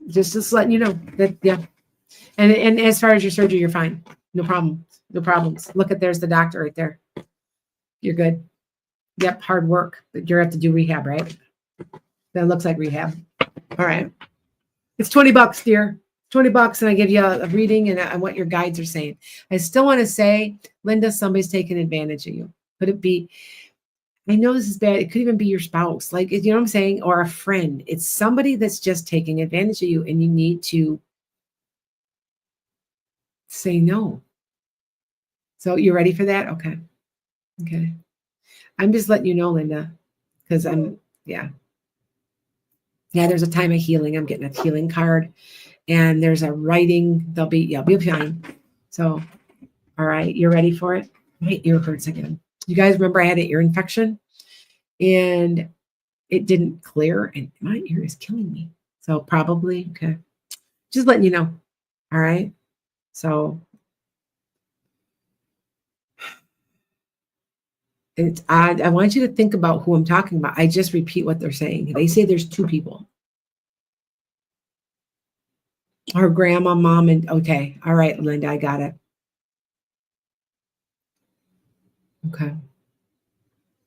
just letting you know that, yeah. And as far as your surgery, you're fine. No problem. No problems. Look there's the doctor right there. You're good. Yep, hard work, but you're have to do rehab, right? That looks like rehab. All right. It's $20, dear. $20, and I give you a reading and what your guides are saying. I still want to say, Linda, somebody's taking advantage of you. Could it be? I know this is bad. It could even be your spouse, like, you know what I'm saying, or a friend. It's somebody that's just taking advantage of you, and you need to say no. So you ready for that? Okay. Okay. I'm just letting you know, Linda, because yeah. Yeah, there's a time of healing. I'm getting a healing card, and there's a writing. You'll be fine. So, all right, you're ready for it? My ear hurts again. You guys remember I had an ear infection, and it didn't clear, and my ear is killing me. So probably, okay. Just letting you know. All right. So it's odd. I want you to think about who I'm talking about. I just repeat what they're saying. They say there's two people. Her grandma, mom, and okay. All right, Linda, I got it. Okay.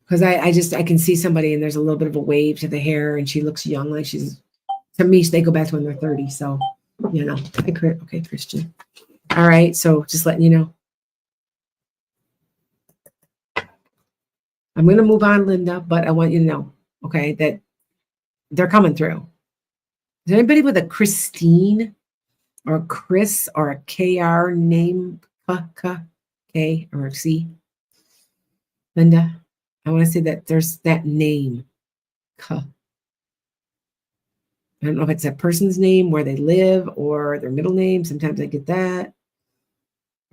Because I can see somebody and there's a little bit of a wave to the hair and she looks young, like she's, to me, they go back to when they're 30. So, okay, Christian. All right. So just letting you know. I'm going to move on, Linda, but I want you to know, okay, that they're coming through. Is there anybody with a Christine or Chris or a KR name? K or C? Linda, I want to say that there's that name. I don't know if it's a person's name, where they live, or their middle name. Sometimes I get that.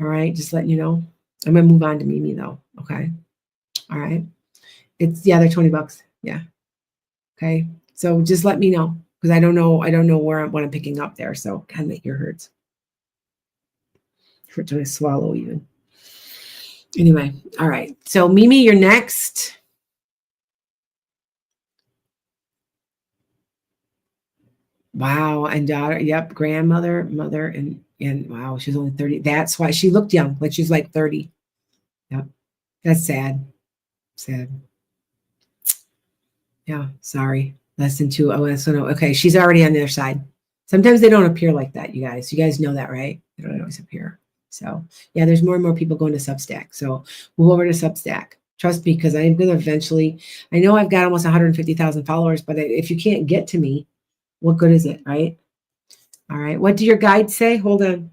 All right, just letting you know. I'm going to move on to Mimi, though. Okay. All right. They're $20. Yeah. Okay. So just let me know, because I don't know what I'm picking up there. So kind of make your hurts. For trying to swallow even. Anyway, all right. So Mimi, you're next. Wow, and daughter, yep, grandmother, mother, and wow, she's only 30. That's why she looked young, like she's like 30. Yep. That's sad. Sad. Yeah, sorry. Less than two. Oh, so no. Okay, she's already on the other side. Sometimes they don't appear like that, you guys. You guys know that, right? They don't always appear. So yeah, there's more and more people going to Substack. So move over to Substack. Trust me, because I'm going to eventually, I know I've got almost 150,000 followers, but if you can't get to me, what good is it, right? All right. What do your guides say? Hold on.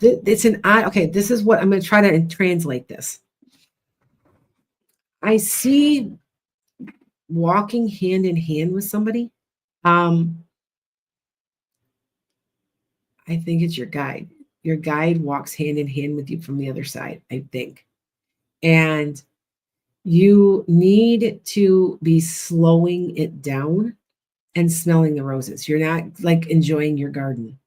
It's an odd, okay, this is what I'm going to try to translate this. I see walking hand in hand with somebody. I think it's your guide. Your guide walks hand in hand with you from the other side, I think. And you need to be slowing it down and smelling the roses. You're not like enjoying your garden.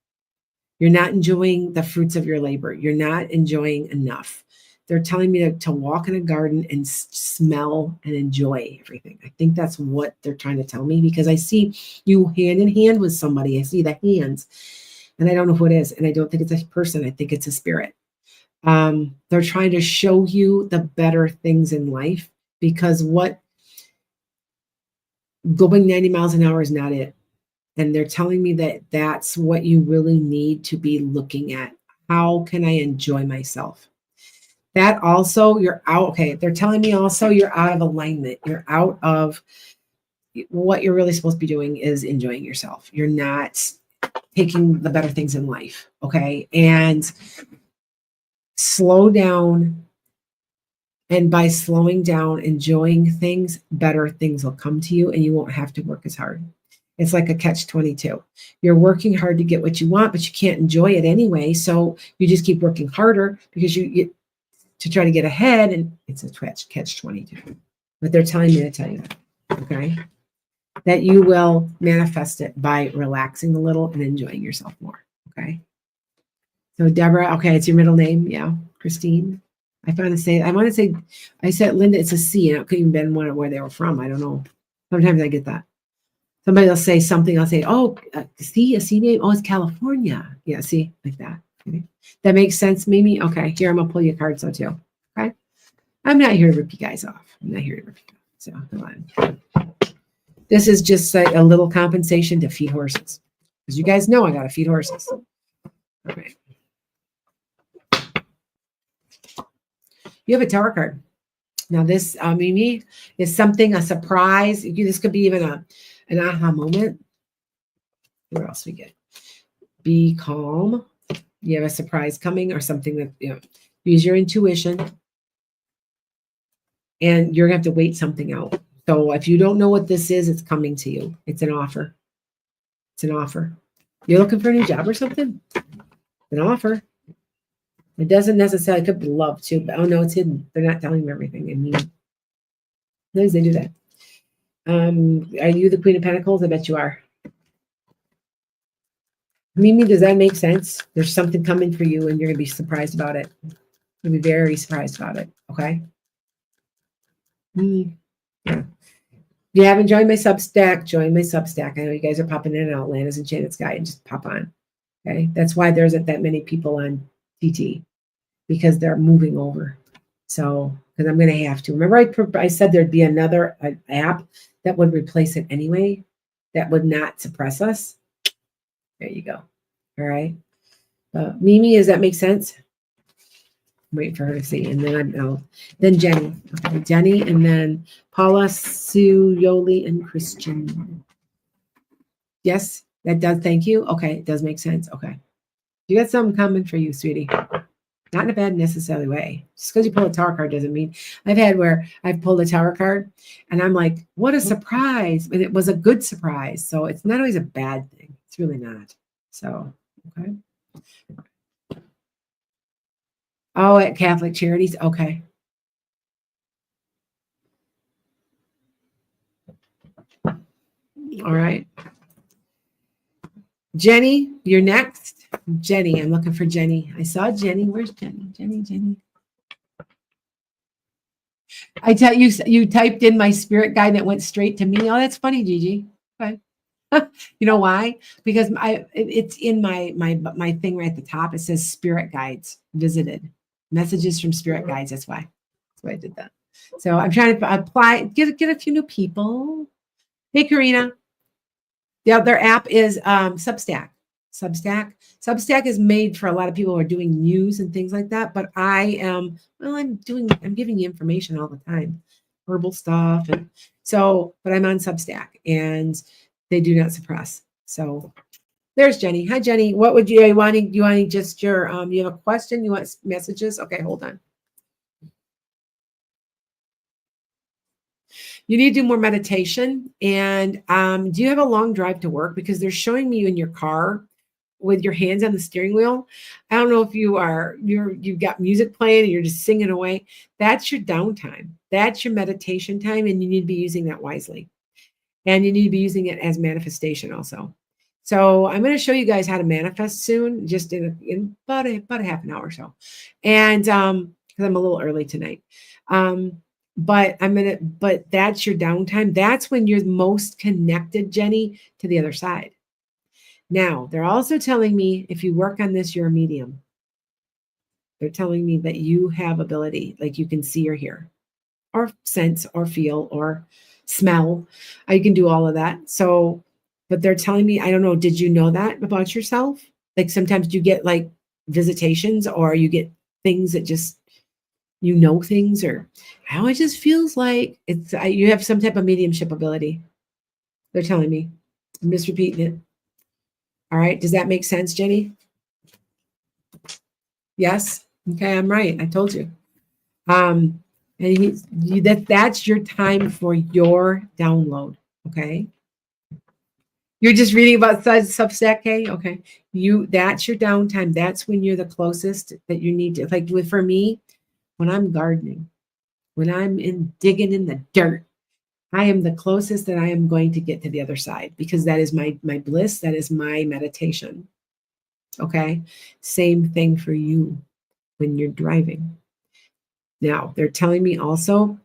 You're not enjoying the fruits of your labor. You're not enjoying enough. They're telling me to walk in a garden and smell and enjoy everything. I think that's what they're trying to tell me, because I see you hand in hand with somebody. I see the hands, and I don't know who it is. And I don't think it's a person. I think it's a spirit. They're trying to show you the better things in life, because going 90 miles an hour is not it. And they're telling me that that's what you really need to be looking at. How can I enjoy myself? That also, you're out. Okay, they're telling me also you're out of alignment. You're out of what you're really supposed to be doing is enjoying yourself. You're not taking the better things in life. Okay. And slow down. And by slowing down, enjoying things, better things will come to you and you won't have to work as hard. It's like a catch-22. You're working hard to get what you want, but you can't enjoy it anyway. So you just keep working harder because you to try to get ahead, and it's a catch-22. But they're telling me to tell you that, okay? That you will manifest it by relaxing a little and enjoying yourself more, okay? So Deborah, okay, it's your middle name, yeah, Christine. I want to say, I said Linda, it's a C, and it could even been one of where they were from. I don't know. Sometimes I get that. Somebody will say something. I'll say, oh, see, a C name. Oh, it's California. Yeah, see, like that. Okay. That makes sense, Mimi? Okay, here, I'm going to pull you a card, so too. Okay? I'm not here to rip you guys off. I'm not here to rip you off. So, come on. This is just a little compensation to feed horses. Because you guys know I got to feed horses. Okay. You have a tower card. Now, this, Mimi, is something, a surprise. This could be even an aha moment. What else we get? Be calm. You have a surprise coming or something that, use your intuition. And you're going to have to wait something out. So if you don't know what this is, it's coming to you. It's an offer. It's an offer. You're looking for a new job or something? An offer. It doesn't necessarily, it could be love too, but oh no, it's hidden. They're not telling me everything. I mean, sometimes they do that. Are you the Queen of Pentacles? I bet you are. Mimi, does that make sense? There's something coming for you and you're going to be surprised about it. You'll be very surprised about it. Okay. Yeah. If you haven't joined my Substack, join my Substack. I know you guys are popping in and out, lanasenchantedskye, and just pop on. Okay. That's why there isn't that many people on TT, because they're moving over. So, because I'm going to have to. Remember, I said there'd be another app that would replace it anyway, that would not suppress us. There you go. All right. Mimi, does that make sense? Wait for her to see, and then then Jenny. Okay, Jenny, and then Paula, Sue, Yoli, and Christian. Yes, that does. Thank you. Okay, it does make sense. Okay, you got something coming for you, sweetie. Not in a bad necessarily way. Just because you pull a tower card doesn't mean. I've had where I've pulled a tower card, and I'm like, what a surprise! And it was a good surprise. So it's not always a bad thing. It's really not. So okay. Oh, at Catholic Charities? Okay. All right. Jenny, you're next. Jenny, I'm looking for Jenny. I saw Jenny. Where's Jenny? Jenny. I tell you, you typed in my spirit guide that went straight to me. Oh, that's funny, Gigi. Okay. You know why? Because it's in my thing right at the top. It says spirit guides visited, messages from spirit guides. That's why I did that. So I'm trying to apply, get a few new people. Hey, Karina. Yeah, their app is Substack. Substack is made for a lot of people who are doing news and things like that. But I'm giving you information all the time, herbal stuff, and so. But I'm on Substack, and they do not suppress. So there's Jenny. Hi, Jenny. What would you wanting? You wanting just your you have a question? You want messages? Okay, hold on. You need to do more meditation. And do you have a long drive to work? Because they're showing me you in your car with your hands on the steering wheel. I don't know if you've got music playing and you're just singing away. That's your downtime. That's your meditation time, and you need to be using that wisely. And you need to be using it as manifestation also. So I'm going to show you guys how to manifest soon, just in about a half an hour or so. And because I'm a little early tonight. But that's your downtime. That's when you're most connected, Jenny, to the other side. Now, they're also telling me if you work on this, you're a medium. They're telling me that you have ability, like you can see or hear, or sense, or feel, or smell. You can do all of that. So, but they're telling me, I don't know, did you know that about yourself? Like sometimes you get like visitations, or you get things that just, things, or how it just feels like you have some type of mediumship ability. They're telling me. I'm just repeating it. All right. Does that make sense, Jenny? Yes. Okay. I'm right. I told you. And that's your time for your download. Okay. You're just reading about Substack, okay? Okay. That's your downtime. That's when you're the closest that you need to. Like for me, when I'm gardening, when I'm digging in the dirt, I am the closest that I am going to get to the other side, because that is my bliss. That is my meditation. Okay. Same thing for you when you're driving. Now, they're telling me also,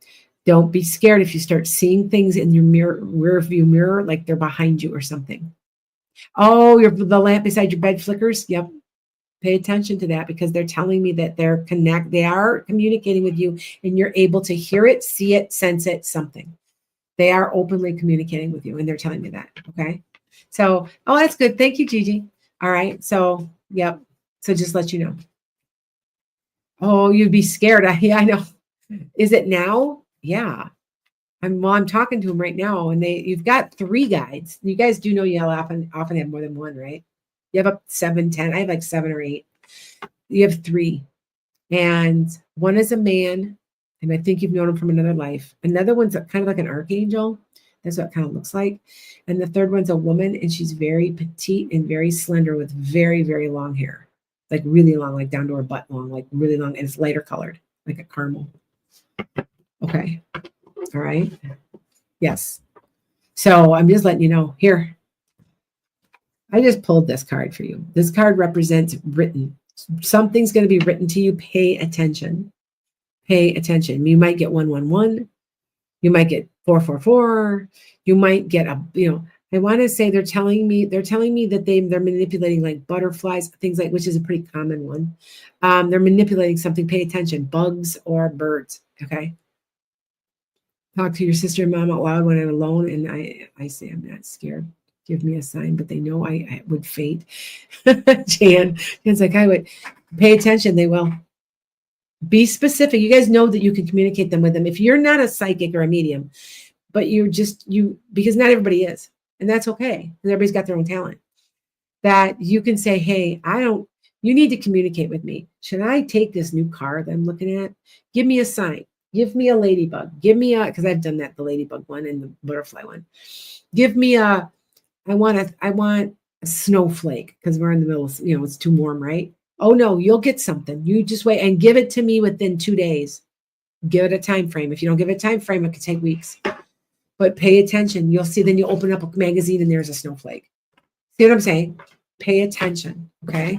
don't be scared if you start seeing things in your rear view mirror, like they're behind you or something. Oh, the lamp beside your bed flickers. Yep. Pay attention to that, because they're telling me that they are communicating with you, and you're able to hear it, see it, sense it, something. They are openly communicating with you, and they're telling me that. Okay. So, that's good. Thank you, Gigi. All right. So, yep. So just let you know. Oh, you'd be scared. Yeah, I know. Is it now? Yeah. I'm talking to him right now, and you've got 3 guides. You guys do know you often have more than one, right? You have up 7, 10. I have like 7 or 8. You have 3. And one is a man, and I think you've known him from another life. Another one's kind of like an archangel. That's what it kind of looks like. And the third one's a woman, and she's very petite and very slender with very, very long hair. Like really long, like down to her butt long, like really long, and it's lighter colored, like a caramel. Okay. All right. Yes. So I'm just letting you know. Here, I just pulled this card for you. This card represents written. Something's going to be written to you. Pay attention. Pay attention. You might get 111. You might get 444. You might get I want to say they're telling me that they're manipulating like butterflies, things like, which is a pretty common one. They're manipulating something. Pay attention. Bugs or birds. Okay. Talk to your sister and mom out loud when I'm alone, and I say I'm not scared. Give me a sign, but they know I would faint. Jan's like, I would. Pay attention. They will. Be specific. You guys know that you can communicate them with them. If you're not a psychic or a medium, but because not everybody is, and that's okay. And everybody's got their own talent. That you can say, hey, you need to communicate with me. Should I take this new car that I'm looking at? Give me a sign. Give me a ladybug. Because I've done that, the ladybug one and the butterfly one. Give me I want a snowflake because we're in the middle of, it's too warm, right? Oh no, you'll get something. You just wait and give it to me within 2 days. Give it a time frame. If you don't give it a time frame, it could take weeks. But pay attention. You'll see, then you open up a magazine and there's a snowflake. See what I'm saying? Pay attention. Okay.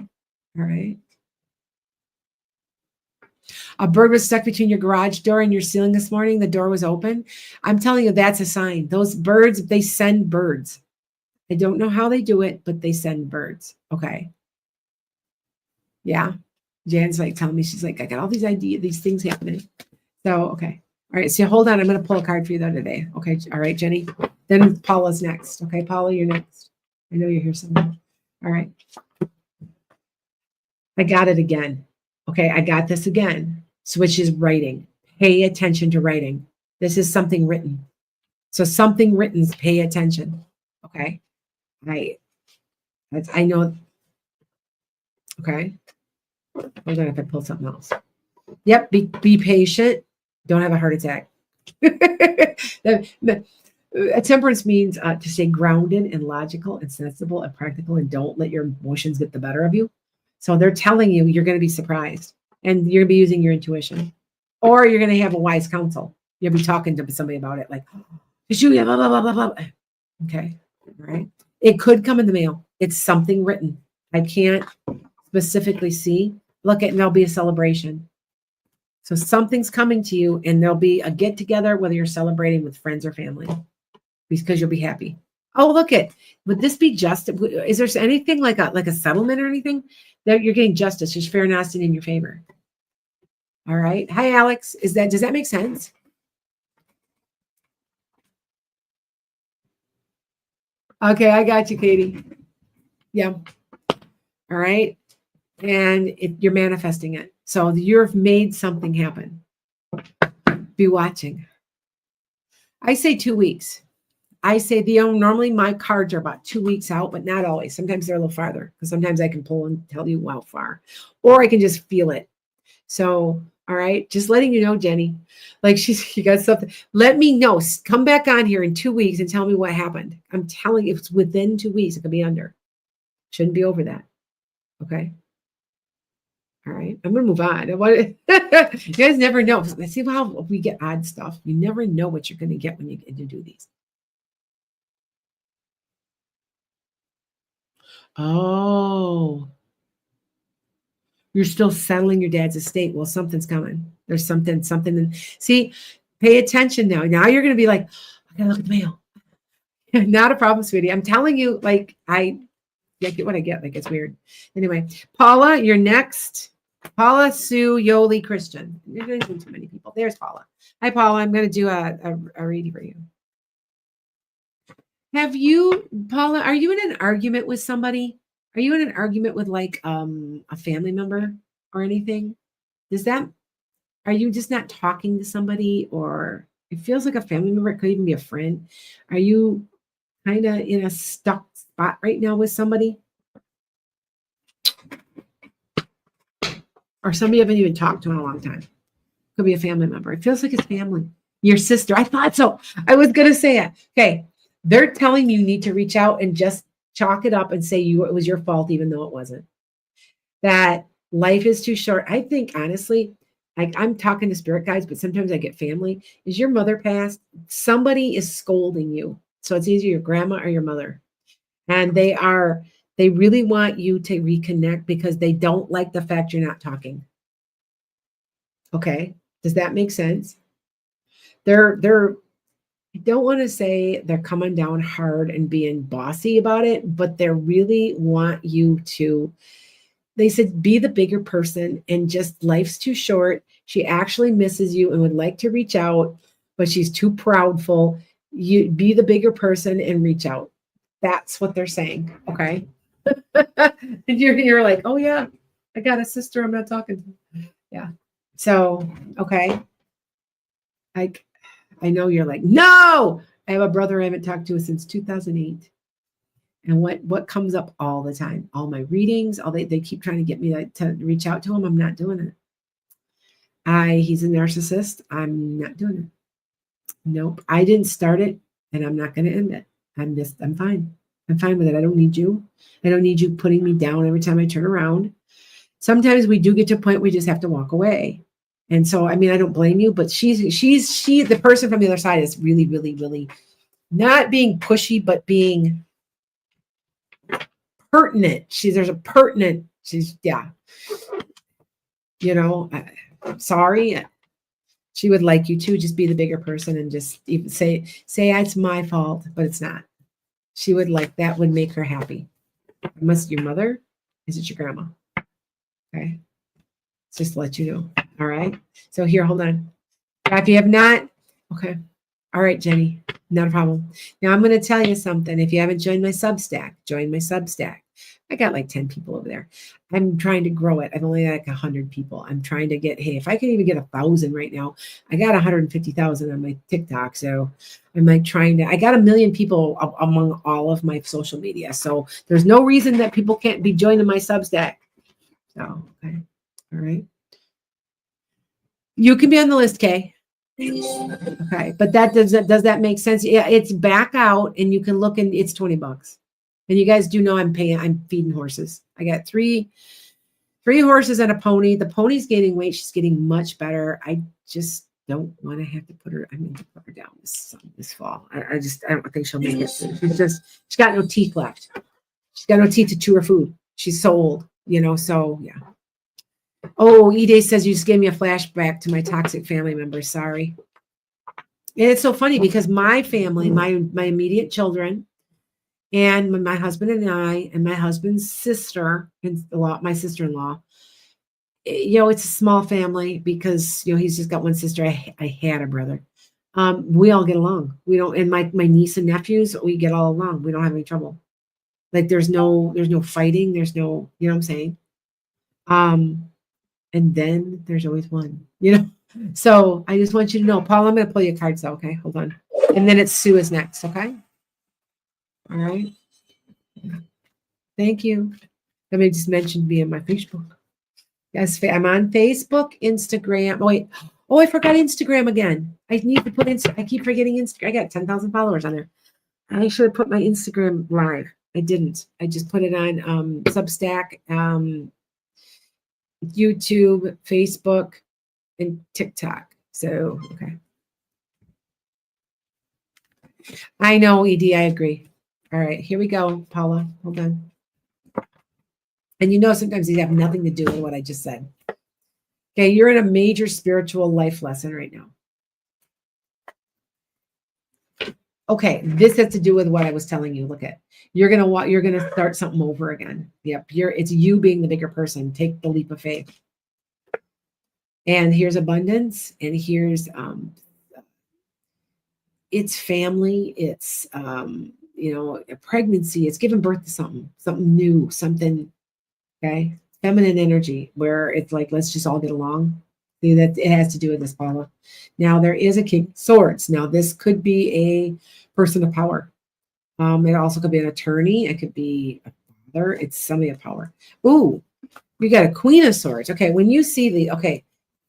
All right. A bird was stuck between your garage door and your ceiling this morning. The door was open. I'm telling you, that's a sign. Those birds, they send birds. I don't know how they do it, but they send birds. Okay. Yeah. Jan's like telling me, she's like, I got all these ideas, these things happening. So, okay. All right. So hold on. I'm going to pull a card for you though today. Okay. All right, Jenny. Then Paula's next. Okay. Paula, you're next. I know you're here somewhere. All right. I got it again. Okay. I got this again. So which is writing. Pay attention to writing. This is something written. So something written, pay attention. Okay. I know. Okay. Hold on if I pull something else. Yep. Be patient. Don't have a heart attack. Temperance means to stay grounded and logical and sensible and practical and don't let your emotions get the better of you. So they're telling you you're going to be surprised and you're going to be using your intuition, or you're going to have a wise counsel. You'll be talking to somebody about it, like, blah, blah, blah, blah, blah. Okay. All right. It could come in the mail. It's something written. I can't specifically see. Look at, and there'll be a celebration. So something's coming to you, and there'll be a get together, whether you're celebrating with friends or family, because you'll be happy. Oh, look at, would this be just? Is there anything like a settlement or anything that you're getting justice? There's fair and nasty in your favor. All right. Hi, Alex. Does that make sense? Okay, I got you, Katie. Yeah. All right. And you're manifesting it. So you've made something happen. Be watching. I say 2 weeks. I say normally my cards are about 2 weeks out, but not always. Sometimes they're a little farther because sometimes I can pull and tell you how far, or I can just feel it. So, all right, just letting you know, Jenny, like you got something. Let me know. Come back on here in 2 weeks and tell me what happened. I'm telling you, if it's within 2 weeks, it could be under. Shouldn't be over that. Okay. All right, I'm going to move on. You guys never know. See how we get odd stuff. You never know what you're going to get when you get to do these. Oh, you're still settling your dad's estate. Well, something's coming. There's something. See, pay attention now. Now you're going to be like, I got to look at the mail. Not a problem, sweetie. I'm telling you, like, I get what I get. Like, it's weird. Anyway, Paula, you're next. Paula Sue Yoli Christian. You're going to do too many people. There's Paula. Hi, Paula. I'm going to do a reading for you. Paula, are you in an argument with somebody? Are you in an argument with like a family member or anything? Are you just not talking to somebody, or it feels like a family member? It could even be a friend. Are you kind of in a stuck spot right now with somebody? Or somebody you haven't even talked to in a long time. Could be a family member. It feels like it's family. Your sister. I thought so. I was going to say it. Okay. They're telling you need to reach out and just chalk it up and say it was your fault, even though it wasn't. That life is too short. I think, honestly, I'm talking to spirit guides, but sometimes I get family. Is your mother passed? Somebody is scolding you. So it's either your grandma or your mother. And they are They really want you to reconnect because they don't like the fact you're not talking. Okay. Does that make sense? They're I don't want to say they're coming down hard and being bossy about it, but they really want you to, they said, be the bigger person and just life's too short. She actually misses you and would like to reach out, but she's too proudful. You be the bigger person and reach out. That's what they're saying. Okay. And you're like, oh yeah, I got a sister I'm not talking to. Yeah. So, okay. I know you're like, no, I have a brother I haven't talked to since 2008. And what comes up all the time? All my readings, all they keep trying to get me to reach out to him. I'm not doing it. He's a narcissist. I'm not doing it. Nope. I didn't start it and I'm not going to end it. I'm fine. I'm fine with it. I don't need you. I don't need you putting me down every time I turn around. Sometimes we do get to a point we just have to walk away. And so, I mean, I don't blame you, but she, the person from the other side is really, really, really not being pushy, but being pertinent. There's a pertinent, yeah. You know, sorry. She would like you to just be the bigger person and just even say it's my fault, but it's not. She would like, that would make her happy. Unless your mother, is it your grandma? Okay. Just to let you know. All right. So here, hold on. If you have not, okay. All right, Jenny, not a problem. Now I'm going to tell you something. If you haven't joined my Substack, join my Substack. I got like 10 people over there. I'm trying to grow it. I've only got like 100 people. I'm trying to get, hey, if I can even get 1,000 right now, I got 150,000 on my TikTok. So I'm like I got 1 million people among all of my social media. So there's no reason that people can't be joining my Substack. So, okay. All right. You can be on the list, Kay. Okay, but does that make sense? Yeah, it's back out and you can look and it's $20. And you guys do know I'm feeding horses. I got three horses and a pony. The pony's gaining weight. She's getting much better. I just don't want to have to put her down this fall. I don't think she'll make it. She's got no teeth left. She's got no teeth to chew her food. She's so old, so yeah. Oh, E-Day says you just gave me a flashback to my toxic family members. Sorry. And it's so funny because my family, my immediate children, and my husband and I, and my husband's sister-in-law, my sister-in-law, it's a small family because, he's just got one sister. I had a brother. We all get along. We don't, and my niece and nephews, we get all along. We don't have any trouble. Like there's no fighting. There's no, you know what I'm saying? And then there's always one, So I just want you to know, Paul, I'm going to pull your cards out. Okay, hold on. And then it's Sue is next. Okay. All right. Thank you. Let me just mention me on my Facebook. Yes, I'm on Facebook, Instagram. Oh, wait. Oh, I forgot Instagram again. I need to put I keep forgetting Instagram. I got 10,000 followers on there. I should have put my Instagram live. I didn't. I just put it on Substack, YouTube, Facebook, and TikTok. So, okay. I know, ED, I agree. All right, here we go, Paula. Hold on. And sometimes these have nothing to do with what I just said. Okay, you're in a major spiritual life lesson right now. Okay, this has to do with what I was telling you. Look at, you're gonna start something over again. Yep, it's you being the bigger person. Take the leap of faith. And here's abundance, and here's it's family, it's a pregnancy, it's giving birth to something new, something, okay, feminine energy, where it's like, let's just all get along. See, that it has to do with this, Paula. Now there is a King of Swords. Now this could be a person of power. It also could be an attorney. It could be a father. It's somebody of power. Ooh, you got a Queen of Swords. Okay, when you see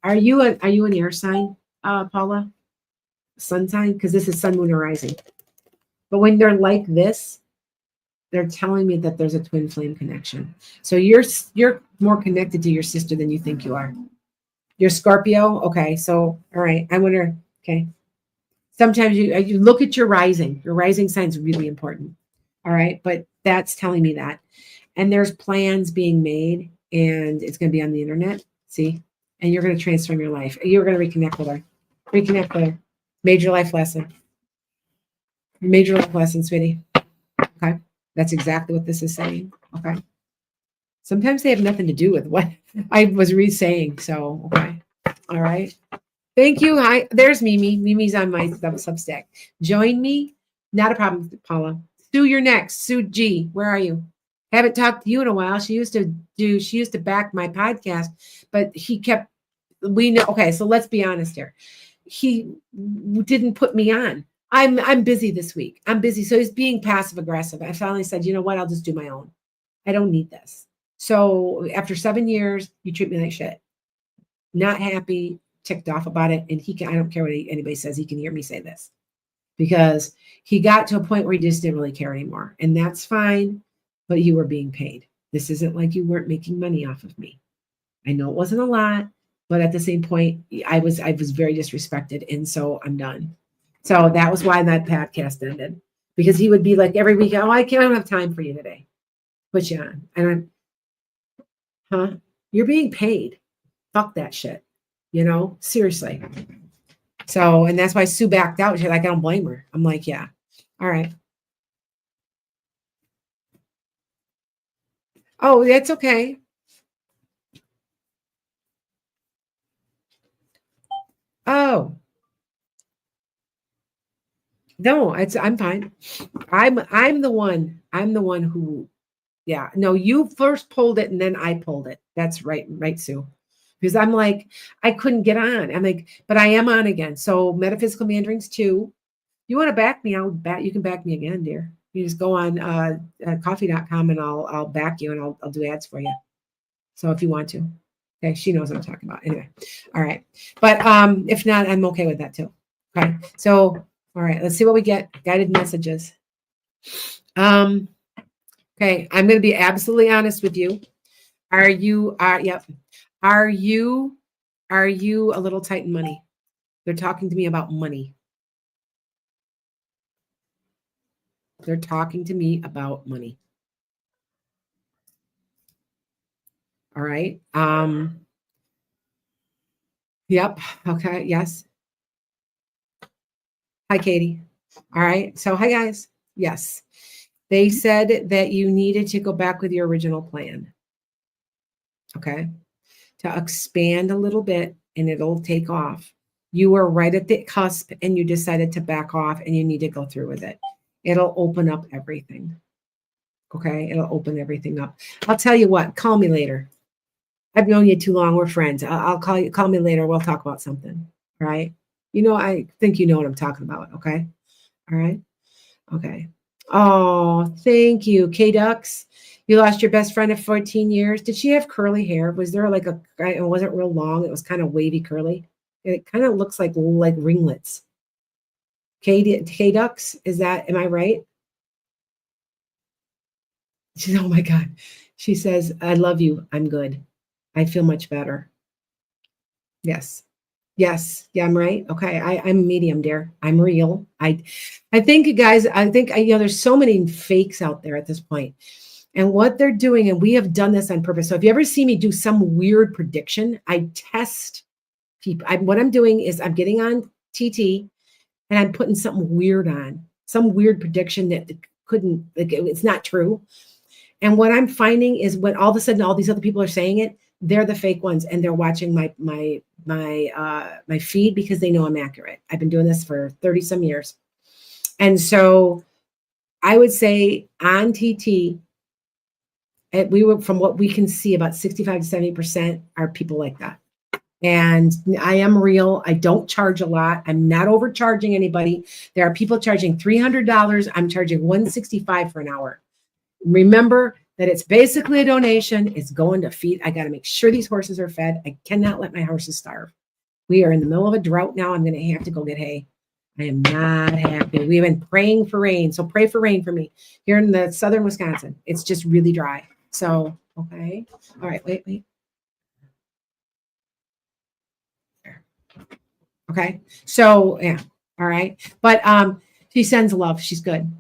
are you an air sign, Paula? Sun sign? Because this is sun, moon, or rising. But when they're like this, they're telling me that there's a twin flame connection. So you're more connected to your sister than you think you are. You're Scorpio? Okay, so, all right. I wonder, okay. Sometimes you look at your rising. Your rising sign is really important. All right, but that's telling me that. And there's plans being made, and it's going to be on the internet. See? And you're going to transform your life. You're going to reconnect with her. Reconnect with her. Major life lesson. Major life lesson, sweetie. Okay. That's exactly what this is saying. Okay. Sometimes they have nothing to do with what I was re-saying. So, okay. All right. Thank you. Hi. There's Mimi. Mimi's on my Substack. Join me. Not a problem, Paula. Sue, you're next. Sue G. Where are you? Haven't talked to you in a while. She used to back my podcast, but we know. Okay. So let's be honest here. He didn't put me on. I'm busy this week. I'm busy. So he's being passive aggressive. I finally said, you know what? I'll just do my own. I don't need this. So after 7 years, you treat me like shit. Not happy, ticked off about it. And I don't care what anybody says. He can hear me say this because he got to a point where he just didn't really care anymore. And that's fine. But you were being paid. This isn't like you weren't making money off of me. I know it wasn't a lot, but at the same point, I was very disrespected. And so I'm done. So that was why that podcast ended, because he would be like every week, oh, I don't have time for you today. Put you on. And you're being paid. Fuck that shit. Seriously. So, and that's why Sue backed out. She's like, I don't blame her. I'm like, yeah. All right. Oh, that's okay. Oh. No, I'm fine. I'm the one who, yeah. No, you first pulled it and then I pulled it. That's right, Sue. Because I'm like, I couldn't get on. I'm like, but I am on again. So Metaphysical Mandarins 2. You want to back me? You can back me again, dear. You just go on coffee.com and I'll back you and I'll do ads for you. So if you want to. Okay, she knows what I'm talking about. Anyway. All right. But if not, I'm okay with that too. Okay. So all right, let's see what we get. Guided messages. Okay, I'm going to be absolutely honest with you. Yep. Are you a little tight in money? They're talking to me about money. They're talking to me about money. All right. Yep. Okay. Yes. Hi, Katie. All right. So, hi, guys. Yes. They said that you needed to go back with your original plan. Okay. To expand a little bit and it'll take off. You were right at the cusp and you decided to back off and you need to go through with it. It'll open up everything. Okay. It'll open everything up. I'll tell you what, call me later. I've known you too long. We're friends. I'll call you. Call me later. We'll talk about something. All right. I think you know what I'm talking about. Okay. All right. Okay. Oh, thank you. K-Ducks. You lost your best friend of 14 years. Did she have curly hair? Was there like it wasn't real long. It was kind of wavy curly. It kind of looks like ringlets. K-Ducks. Am I right? She said, oh my God. She says, I love you. I'm good. I feel much better. Yes. Yes. Yeah, I'm right. Okay. I'm medium, dear. I'm real. I think you guys, there's so many fakes out there at this point. And what they're doing, and we have done this on purpose. So if you ever see me do some weird prediction, I test people. What I'm doing is I'm getting on TT and I'm putting something weird on, some weird prediction that it's not true. And what I'm finding is when all of a sudden all these other people are saying it, they're the fake ones and they're watching my feed because they know I'm accurate. I've been doing this for 30 some years. And so I would say on TT, from what we can see, about 65 to 70% are people like that. And I am real. I don't charge a lot. I'm not overcharging anybody. There are people charging $300. I'm charging $165 for an hour. Remember that it's basically a donation. It's going to feed. I got to make sure these horses are fed. I cannot let my horses starve. We are in the middle of a drought now. I'm going to have to go get hay. I am not happy. We've been praying for rain. So pray for rain for me here in the southern Wisconsin. It's just really dry. So, okay. All right. Wait. There. Okay. So, yeah. All right. But she sends love. She's good.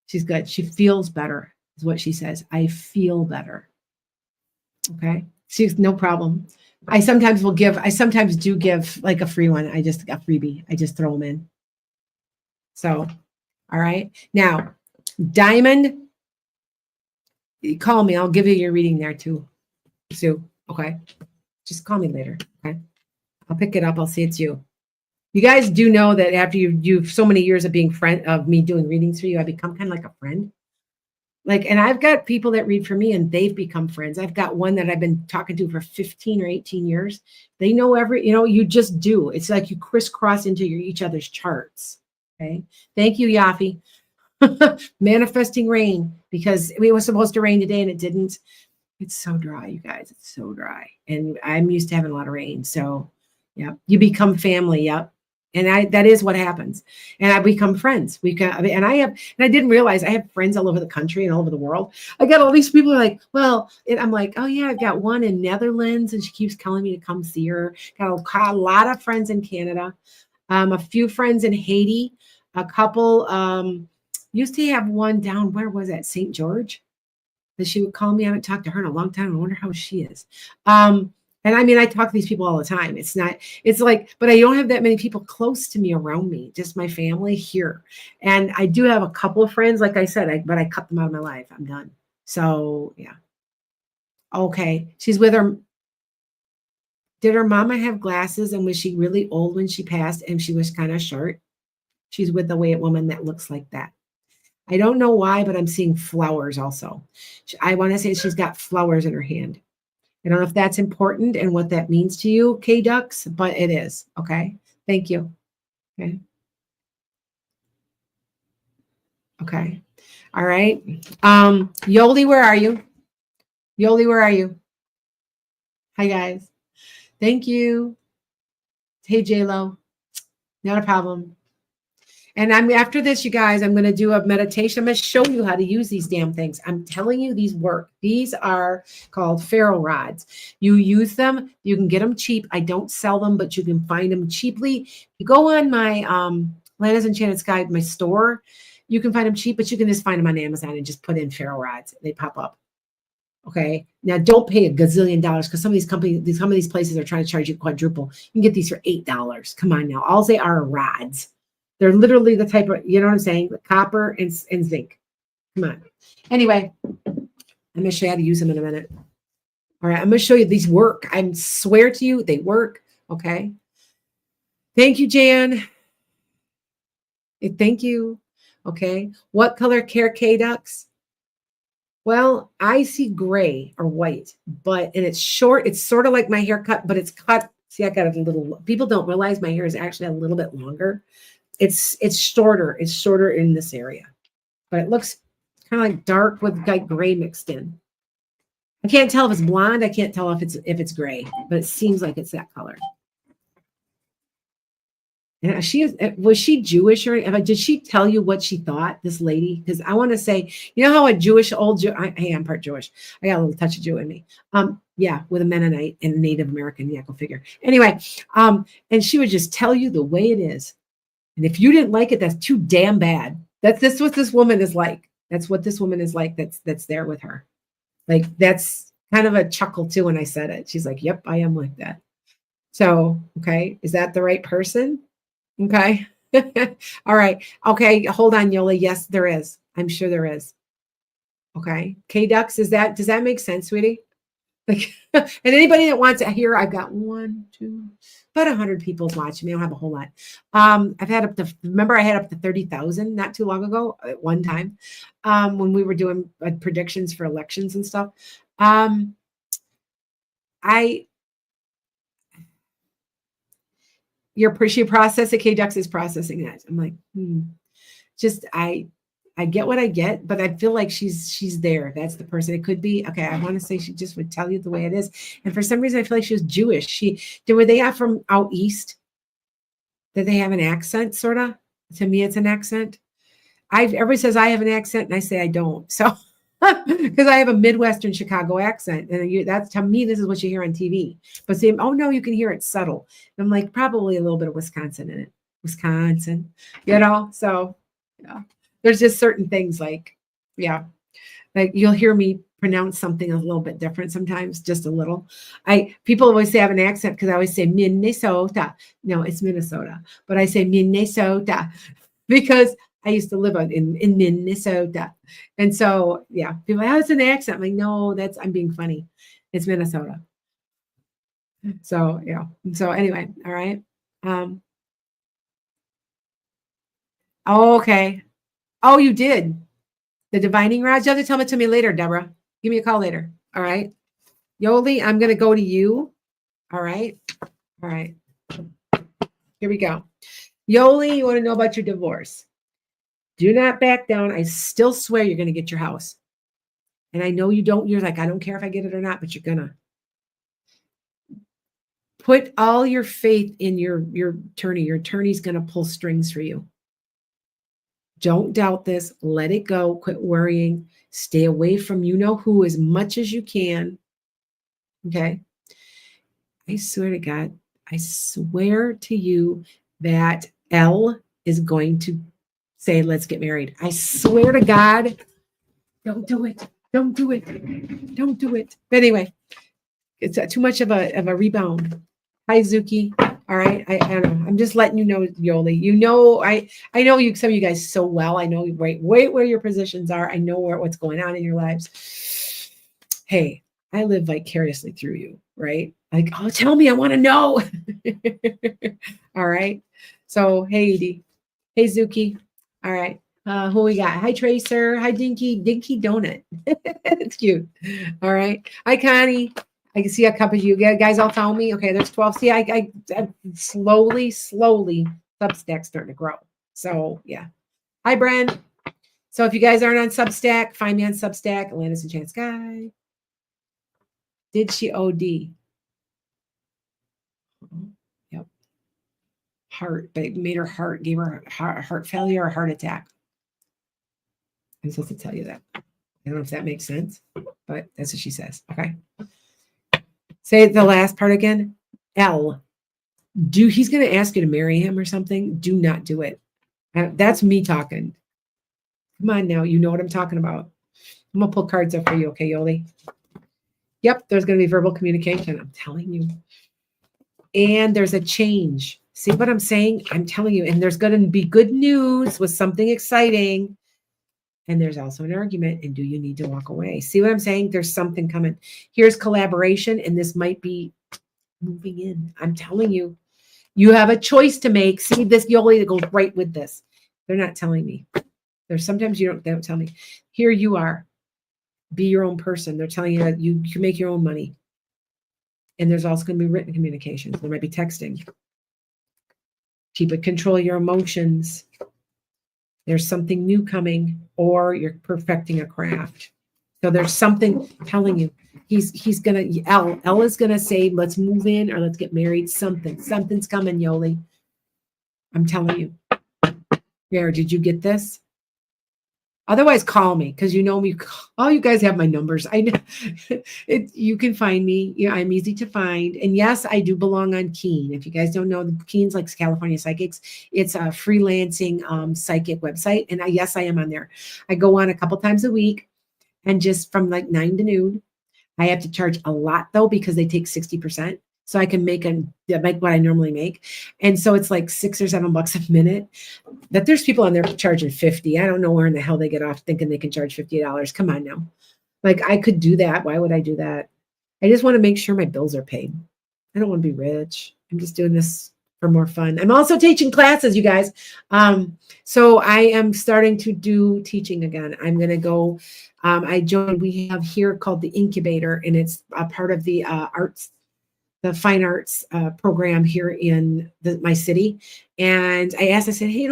She's good. She feels better. is what she says. I feel better. Okay. She's no problem. I sometimes do give like a free one. I just a freebie. I just throw them in. So, all right. Now, Diamond, call me. I'll give you your reading there too, Sue. Okay. Just call me later. Okay. I'll pick it up. I'll see it's you. You guys do know that after you've so many years of being friend of me doing readings for you, I become kind of like a friend. Like, and I've got people that read for me and they've become friends. I've got one that I've been talking to for 15 or 18 years. They know you just do. It's like you crisscross into each other's charts. Okay. Thank you, Yafi. Manifesting rain because it was supposed to rain today and it didn't. It's so dry, you guys. It's so dry. And I'm used to having a lot of rain. So, yeah, you become family. Yep. And that is what happens. And I become friends. And I didn't realize I have friends all over the country and all over the world. I got all these people who are like, well, and I'm like, oh yeah, I've got one in Netherlands and she keeps telling me to come see her. Got a lot of friends in Canada, a few friends in Haiti, a couple, used to have one down, where was that? St. George? That she would call me. I haven't talked to her in a long time. I wonder how she is. And I mean, I talk to these people all the time. It's like, but I don't have that many people close to me around me, just my family here. And I do have a couple of friends, like I said, but I cut them out of my life. I'm done. So yeah. Okay. She's with her. Did her mama have glasses and was she really old when she passed and she was kind of short? She's with a woman that looks like that. I don't know why, but I'm seeing flowers also. I want to say she's got flowers in her hand. I don't know if that's important and what that means to you, K-Ducks, but it is. Okay. Thank you. Okay. Okay. All right. Yoli, where are you? Yoli, where are you? Hi, guys. Thank you. Hey, J-Lo. Not a problem. And after this, you guys, I'm going to do a meditation. I'm going to show you how to use these damn things. I'm telling you, these work. These are called ferro rods. You use them. You can get them cheap. I don't sell them, but you can find them cheaply. You go on my Lana's Enchanted Skye, my store. You can find them cheap, but you can just find them on Amazon and just put in ferro rods. They pop up. Okay. Now, don't pay a gazillion dollars because some of these places are trying to charge you quadruple. You can get these for $8. Come on now. All they are rods. They're literally the type of, you know what I'm saying? Copper and zinc. Come on. Anyway, I'm going to show you how to use them in a minute. All right. I'm going to show you these work. I swear to you, they work. Okay. Thank you, Jan. Thank you. Okay. What color care K-Ducks? Well, I see gray or white, and it's short. It's sort of like my haircut, but it's cut. See, I got a little, people don't realize my hair is actually a little bit longer. It's shorter. It's shorter in this area, but it looks kind of like dark with like gray mixed in. I can't tell if it's blonde. I can't tell if it's gray, but it seems like it's that color. And was she Jewish or did she tell you what she thought, this lady? Because I want to say, you know how a Jewish hey, I'm part Jewish. I got a little touch of Jew in me. Yeah, with a Mennonite and a Native American. Yeah, go figure. Anyway, and she would just tell you the way it is. And if you didn't like it, that's too damn bad. That's what this woman is like. That's what this woman is like. That's there with her. Like that's kind of a chuckle too when I said it. She's like, "Yep, I am like that." So, okay, is that the right person? Okay. All right. Okay, hold on, Yola. Yes, there is. I'm sure there is. Okay. K-Ducks, does that make sense, sweetie? Like, and anybody that wants to hear, I've got about 100 people watching me. I don't have a whole lot. I've had remember I had up to 30,000 not too long ago at one time when we were doing predictions for elections and stuff. She process it. K-Ducks is processing that. I'm like, just I get what I get, but I feel like she's there. That's the person. It could be. Okay, I want to say she just would tell you the way it is. And for some reason, I feel like she was Jewish. Were they out from out east? Did they have an accent, sort of? To me, it's an accent. Everybody says I have an accent, and I say I don't. So, because I have a Midwestern Chicago accent, and that's to me, this is what you hear on TV. But say, oh no, you can hear it subtle. And I'm like, probably a little bit of Wisconsin in it. Wisconsin, So, yeah. There's just certain things like, yeah. Like you'll hear me pronounce something a little bit different sometimes, just a little. People always say I have an accent because I always say Minnesota. No, it's Minnesota, but I say Minnesota because I used to live in Minnesota. And so yeah, people are like, oh, it's an accent. I'm like, no, I'm being funny. It's Minnesota. So yeah. So anyway, all right. Um, oh, okay. Oh, you did. The divining rod. You have to tell it to me later, Deborah. Give me a call later. All right. Yoli, I'm going to go to you. All right. All right. Here we go. Yoli, you want to know about your divorce? Do not back down. I still swear you're going to get your house. And I know you don't. You're like, I don't care if I get it or not, but you're going to. Put all your faith in your attorney. Your attorney's going to pull strings for you. Don't doubt this. Let it go. Quit worrying. Stay away from you know who as much as you can. Okay. I swear to God, I swear to you that Elle is going to say, let's get married. I swear to God, don't do it. Don't do it. Don't do it. But anyway, it's too much of a rebound. Hi, Zuki. All right. I don't know. I'm just letting you know, Yoli. You know, I know you some of you guys so well. I know right where your positions are. I know what's going on in your lives. Hey, I live vicariously through you, right? Like, oh, tell me, I want to know. All right. So, hey, Edie. Hey, Zuki. All right. Who we got? Hi, Tracer. Hi, Dinky Donut. It's cute. All right. Hi, Connie. I can see a couple of you guys all follow me. Okay, there's 12. See, I slowly, Substack's starting to grow. So, yeah. Hi, Bren. So, if you guys aren't on Substack, find me on Substack, lanasenchantedskye. Did she OD? Yep. Heart, but it made her heart, gave her heart failure or heart attack. I'm supposed to tell you that. I don't know if that makes sense, but that's what she says. Okay. Say the last part again. L. He's going to ask you to marry him or something. Do not do it. That's me talking. Come on now. You know what I'm talking about. I'm going to pull cards up for you. Okay, Yoli? Yep. There's going to be verbal communication. I'm telling you. And there's a change. See what I'm saying? I'm telling you. And there's going to be good news with something exciting. And there's also an argument. And do you need to walk away? See what I'm saying? There's something coming. Here's collaboration. And this might be moving in. I'm telling you. You have a choice to make. See this Yoli that goes right with this. They're not telling me. There's sometimes they don't tell me. Here you are. Be your own person. They're telling you that you can make your own money. And there's also going to be written communications. There might be texting. Keep it, control your emotions. There's something new coming, or you're perfecting a craft. So there's something telling you. He's gonna Elle is gonna say, let's move in or let's get married. Something's coming, Yoli. I'm telling you. Where did you get this? Otherwise, call me because you know me. All you guys have my numbers. I know you can find me. Yeah, I'm easy to find. And yes, I do belong on Keen. If you guys don't know, Keen's like California Psychics. It's a freelancing psychic website. And yes, I am on there. I go on a couple times a week and just from like 9 to noon. I have to charge a lot though because they take 60%. So I can make what I normally make. And so it's like $6 or $7 a minute. That there's people on there charging 50. I don't know where in the hell they get off thinking they can charge $50. Come on now. Like I could do that. Why would I do that? I just want to make sure my bills are paid. I don't want to be rich. I'm just doing this for more fun. I'm also teaching classes, you guys. So I am starting to do teaching again. I'm going to go. We have here called the Incubator, and it's a part of the the fine arts program here in my city. And I said, hey,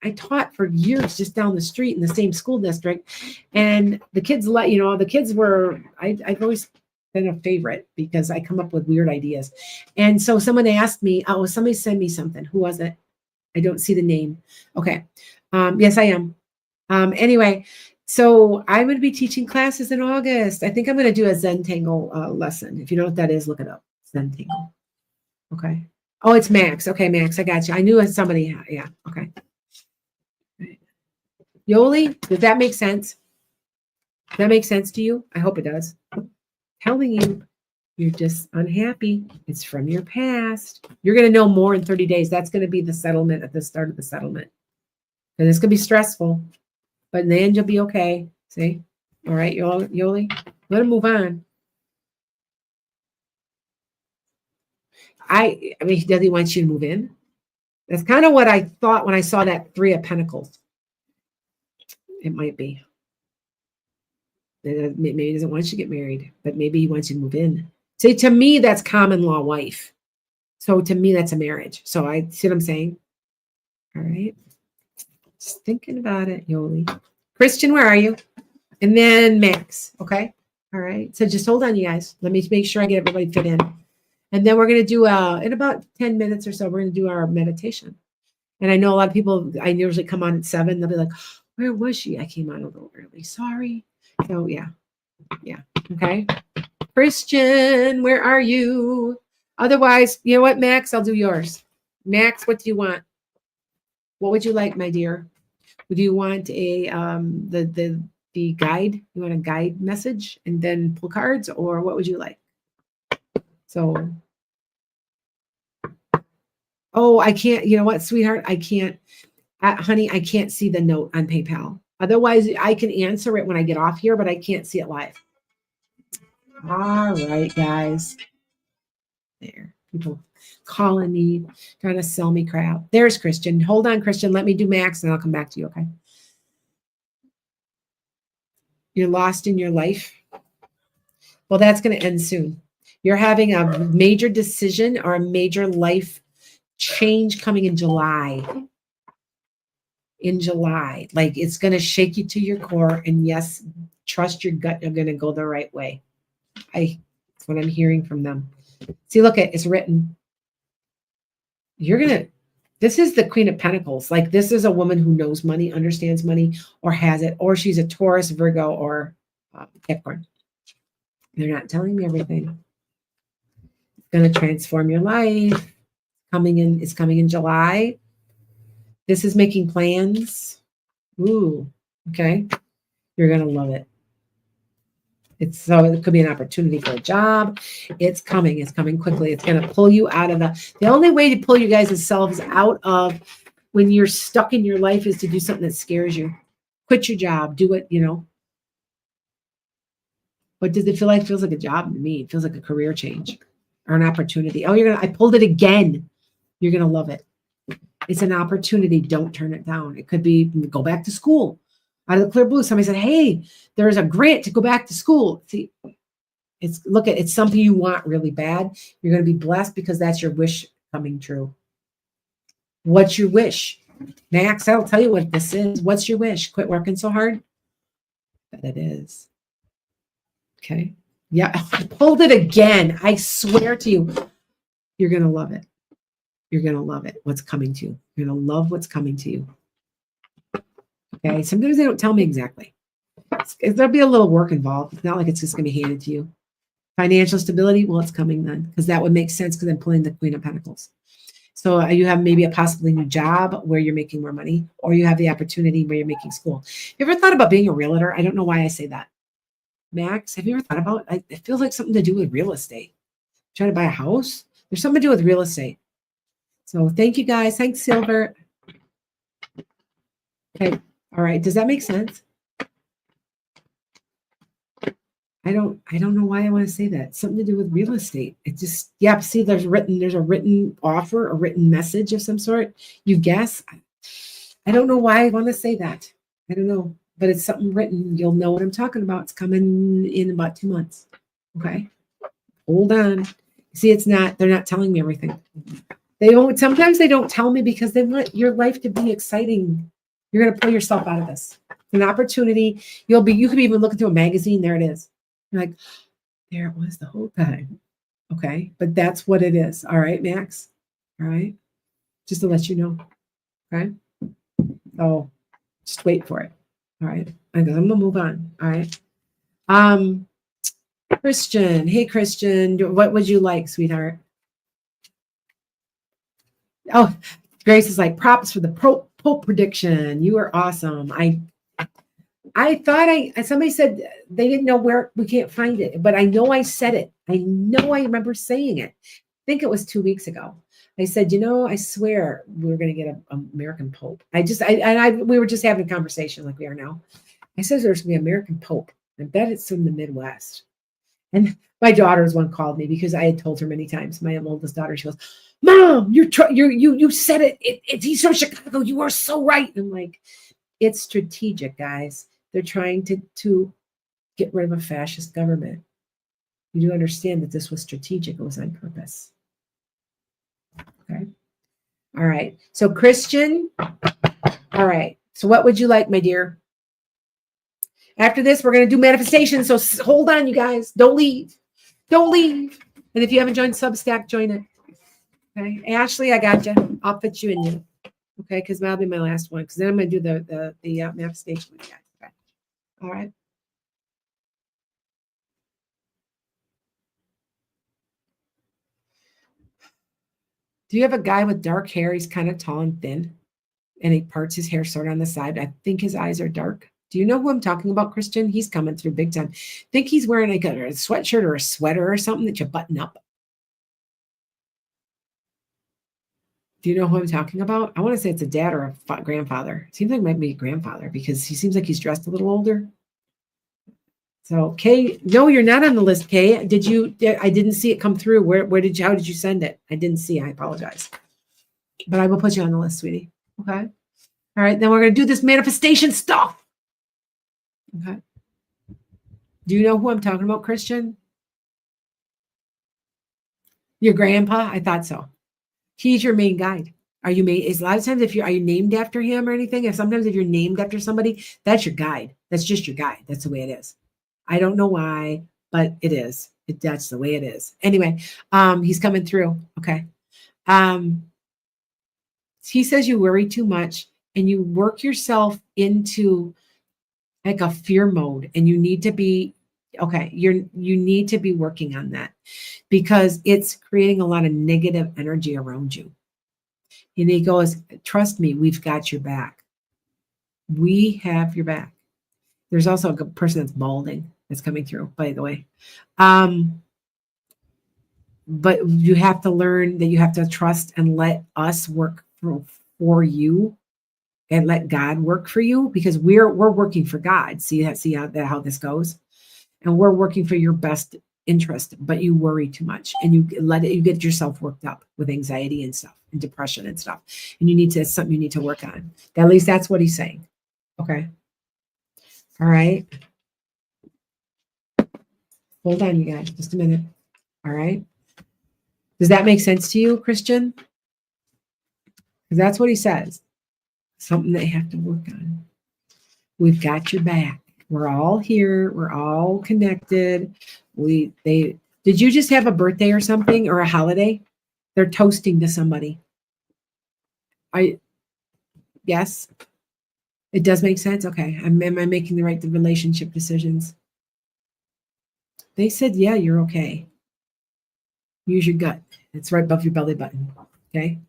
I taught for years just down the street in the same school district. And the kids I've always been a favorite because I come up with weird ideas. And so someone asked me, somebody sent me something. Who was it? I don't see the name. Okay. Yes, I am. Anyway, so I'm going to be teaching classes in August. I think I'm going to do a Zentangle lesson. If you know what that is, look it up. Zentangle. Okay. Oh, it's Max. Okay, Max, I got you. I knew it was somebody. Yeah. Okay. Yoli, does that make sense? Does that make sense to you? I hope it does. Telling you, you're just unhappy. It's from your past. You're going to know more in 30 days. That's going to be the settlement at the start of the settlement. And it's going to be stressful, but in the end, you'll be okay. See? All right, Yoli? Let him move on. I mean, does he want you to move in? That's kind of what I thought when I saw that 3 of Pentacles. It might be. Maybe he doesn't want you to get married, but maybe he wants you to move in. See, to me, that's common law wife. So to me, that's a marriage. So I see what I'm saying. All right. Just thinking about it, Yoli. Christian, where are you? And then Max. Okay. All right. So just hold on, you guys. Let me make sure I get everybody fit in. And then we're going to do, in about 10 minutes or so, we're going to do our meditation. And I know a lot of people, I usually come on at 7. They'll be like, where was she? I came on a little early. Sorry. So yeah. Yeah. Okay. Christian, where are you? Otherwise, you know what, Max? I'll do yours. Max, what do you want? What would you like, my dear? Would you want a the guide? You want a guide message and then pull cards, or what would you like? So, oh, I can't. You know what, sweetheart? I can't, honey. I can't see the note on PayPal. Otherwise, I can answer it when I get off here, but I can't see it live. All right, guys. There, people calling me, trying to sell me crap. There's Christian. Hold on, Christian. Let me do Max, and I'll come back to you. Okay. You're lost in your life. Well, that's going to end soon. You're having a major decision or a major life change coming in July. In July, like it's going to shake you to your core. And yes, trust your gut. You're going to go the right way. That's what I'm hearing from them. See, look at it's written. This is the Queen of Pentacles. Like this is a woman who knows money, understands money, or has it, or she's a Taurus, Virgo, or Capricorn. They're not telling me everything. It's going to transform your life. It's coming in July. This is making plans. Ooh, okay. You're going to love it. So it could be an opportunity for a job. It's coming quickly. It's going to pull you out of the only way to pull you guys' selves out of when you're stuck in your life is to do something that scares you. Quit your job. Do it, What does it feel like? It feels like a job to me. It feels like a career change or an opportunity. Oh, I pulled it again. You're going to love it. It's an opportunity. Don't turn it down. It could be go back to school. Out of the clear blue, somebody said, hey, there's a grant to go back to school. See, it's something you want really bad. You're going to be blessed because that's your wish coming true. What's your wish? Max, I'll tell you what this is. What's your wish? Quit working so hard? But it is. Okay. Yeah, I pulled it again. I swear to you, you're going to love it. You're going to love it. What's coming to you. You're going to love what's coming to you. Okay. Sometimes they don't tell me exactly. There'll be a little work involved. It's not like it's just going to be handed to you. Financial stability. Well, it's coming then because that would make sense because I'm pulling the Queen of Pentacles. So you have maybe a possibly new job where you're making more money, or you have the opportunity where you're making school. You ever thought about being a realtor? I don't know why I say that. Max, have you ever thought about it? It feels like something to do with real estate. Trying to buy a house? There's something to do with real estate. So thank you guys. Thanks, Silver. Okay. All right. Does that make sense? I don't know why I want to say that. Something to do with real estate. It just, yeah, see, there's a written offer, a written message of some sort. You guess. I don't know why I want to say that. I don't know, but it's something written. You'll know what I'm talking about. It's coming in about 2 months. Okay. Hold on. See, they're not telling me everything. Sometimes they don't tell me because they want your life to be exciting. You're going to pull yourself out of this. It's an opportunity. You could be even looking through a magazine. There it is. You're like, there it was the whole time. Okay. But that's what it is. All right, Max. All right. Just to let you know. Okay. So just wait for it. All right. I'm going to move on. All right. Christian. Hey, Christian. What would you like, sweetheart? Oh, Grace is like, props for the Pope prediction. You are awesome. I thought somebody said they didn't know where, we can't find it, but I know I said it. I know I remember saying it. I think it was 2 weeks ago. I said, I swear we're going to get an American Pope. We were just having a conversation like we are now. I said there's going to be an American Pope. I bet it's from the Midwest. And my daughter's one called me because I had told her many times, my oldest daughter, she goes, Mom, you said it. He's from Chicago. You are so right. I'm like, it's strategic, guys. They're trying to get rid of a fascist government. You do understand that this was strategic. It was on purpose. Okay. All right. So Christian. All right. So what would you like, my dear? After this, we're going to do manifestation. So hold on, you guys. Don't leave. Don't leave. And if you haven't joined Substack, join it. Okay. Ashley, I got you. I'll fit you in there. Okay. Because that'll be my last one. Because then I'm going to do the manifestation with you guys. Okay. All right. Do you have a guy with dark hair? He's kind of tall and thin, and he parts his hair sort of on the side. I think his eyes are dark. Do you know who I'm talking about, Christian? He's coming through big time. I think he's wearing like a sweatshirt or a sweater or something that you button up. Do you know who I'm talking about? I want to say it's a dad or a grandfather. It seems like it might be a grandfather because he seems like he's dressed a little older. So Kay, no, you're not on the list, Kay. Did you? I didn't see it come through. Where did you? How did you send it? I didn't see. I apologize. But I will put you on the list, sweetie. Okay. All right. Then we're gonna do this manifestation stuff. Okay. Do you know who I'm talking about, Christian? Your grandpa? I thought so. He's your main guide. Are you made? Is a lot of times are you named after him or anything? If sometimes if you're named after somebody, that's your guide. That's just your guide. That's the way it is. I don't know why, but it is. That's the way it is. Anyway, he's coming through. Okay. He says you worry too much and you work yourself into like a fear mode, and you need to be okay. You need to be working on that because it's creating a lot of negative energy around you. And he goes, trust me, we've got your back. We have your back. There's also a person that's balding that's coming through, by the way. But you have to learn that you have to trust and let us work for you and let God work for you because we're working for God. See how this goes? And we're working for your best interest, but you worry too much and you get yourself worked up with anxiety and stuff and depression and stuff. And it's something you need to work on. At least that's what he's saying. Okay. All right. Hold on, you guys, just a minute. All right. Does that make sense to you, Christian? Because that's what he says. Something that you have to work on. We've got your back. We're all here. We're all connected. Did you just have a birthday or something or a holiday? They're toasting to somebody. Yes, it does make sense. Okay. Am I making the right relationship decisions? They said, yeah, you're okay. Use your gut. It's right above your belly button. Okay.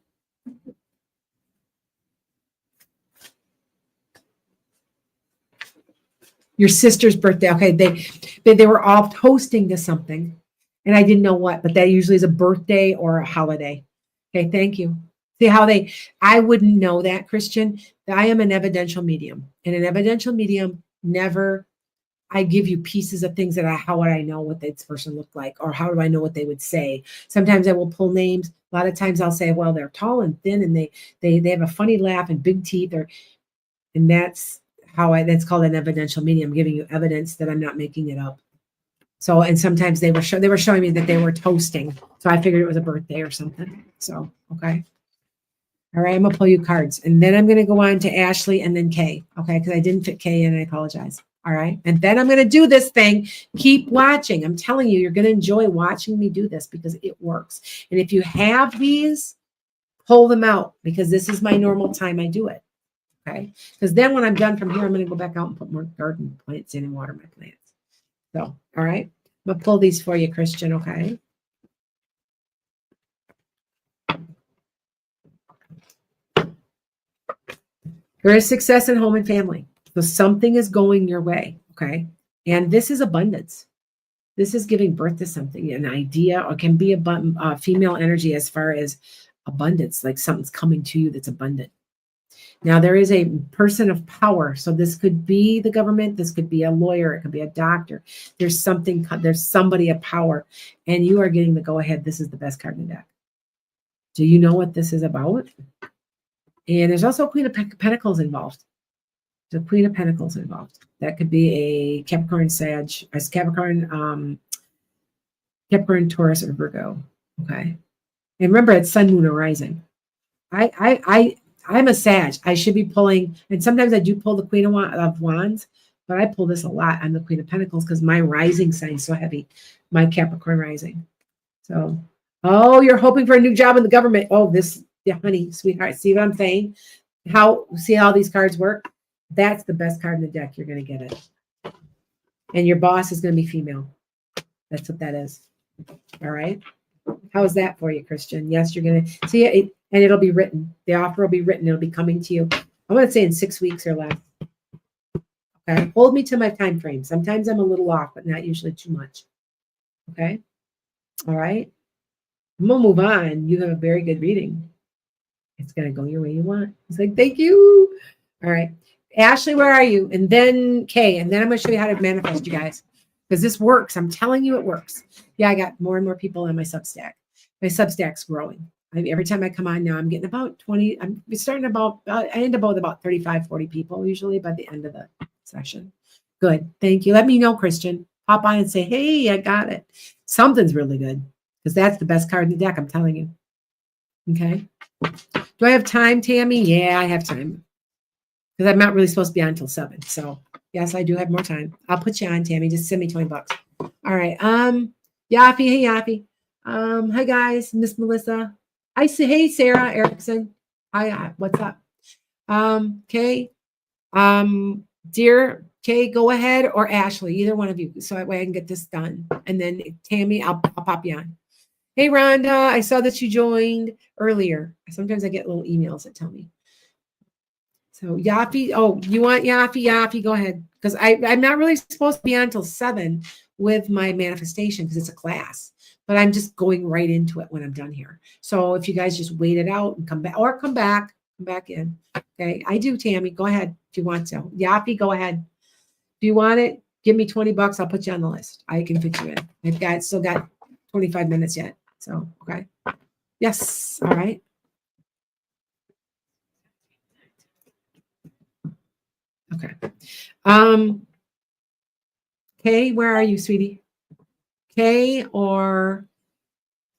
Your sister's birthday. Okay. They were all toasting to something and I didn't know what, but that usually is a birthday or a holiday. Okay. Thank you. See how I wouldn't know that, Christian. I am an evidential medium, and an evidential medium I give you pieces of things how would I know what this person looked like, or how do I know what they would say? Sometimes I will pull names. A lot of times I'll say, well, they're tall and thin, and they have a funny laugh and big teeth, and that's called an evidential medium. I'm giving you evidence that I'm not making it up. So, and sometimes they were showing me that they were toasting, so I figured it was a birthday or something. So, okay. All right, I'm gonna pull you cards, and then I'm gonna go on to Ashley and then Kay. Okay, because I didn't fit Kay in. I apologize. All right, and then I'm gonna do this thing. Keep watching. I'm telling you, you're gonna enjoy watching me do this because it works. And if you have these, pull them out because this is my normal time I do it. Okay, because then when I'm done from here, I'm gonna go back out and put more garden plants in and water my plants. So, all right, I'm gonna pull these for you, Christian. Okay. There is success in home and family. So something is going your way, okay? And this is abundance. This is giving birth to something, an idea, or can be a female energy as far as abundance, like something's coming to you that's abundant. Now, there is a person of power. So this could be the government. This could be a lawyer. It could be a doctor. There's somebody of power, and you are getting the go ahead. This is the best card in the deck. Do you know what this is about? And there's also a Queen of Pentacles involved. The Queen of Pentacles involved. That could be a Capricorn, Capricorn, Taurus, or Virgo. Okay. And remember, it's Sun, Moon, or Rising. I'm a Sag. I should be pulling, and sometimes I do pull the Queen of Wands, but I pull this a lot. I'm the Queen of Pentacles because my rising sign is so heavy, my Capricorn rising. So, oh, you're hoping for a new job in the government. Oh, yeah, honey, sweetheart. See what I'm saying? See how these cards work? That's the best card in the deck. You're going to get it. And your boss is going to be female. That's what that is. All right. How is that for you, Christian? Yes, you're going to see it, and it'll be written. The offer will be written. It'll be coming to you. I'm going to say in 6 weeks or less. Okay. Hold me to my time frame. Sometimes I'm a little off, but not usually too much. Okay. All right. I'm going to move on. You have a very good reading. It's going to go your way you want. It's like, thank you. All right. Ashley, where are you? And then Kay. And then I'm going to show you how to manifest, you guys. Because this works. I'm telling you it works. Yeah, I got more and more people on my Substack. My Substack's growing. Every time I come on now, I'm getting about 20. I'm starting I end up with about 35, 40 people usually by the end of the session. Good. Thank you. Let me know, Christian. Pop on and say, hey, I got it. Something's really good. Because that's the best card in the deck, I'm telling you. Okay. Do I have time, Tammy? Yeah, I have time. Because I'm not really supposed to be on until 7. So yes, I do have more time. I'll put you on, Tammy. Just send me $20. All right. Yafi, hey Yafi. Hi guys, Miss Melissa. I say, hey Sarah Erickson. Hi, what's up? Kay. Dear Kay, go ahead, or Ashley, either one of you, so that way I can get this done. And then Tammy, I'll pop you on. Hey Rhonda, I saw that you joined earlier. Sometimes I get little emails that tell me. So Yafi, oh, you want Yafi, go ahead. Because I'm not really supposed to be on until 7 with my manifestation because it's a class. But I'm just going right into it when I'm done here. So if you guys just wait it out and come back, or come back in. Okay, I do, Tammy. Go ahead if you want to. Yafi, go ahead. If you want it, give me $20. I'll put you on the list. I can fit you in. I've still got 25 minutes yet. So, okay. Yes. All right. Okay. Kay, where are you, sweetie? Kay or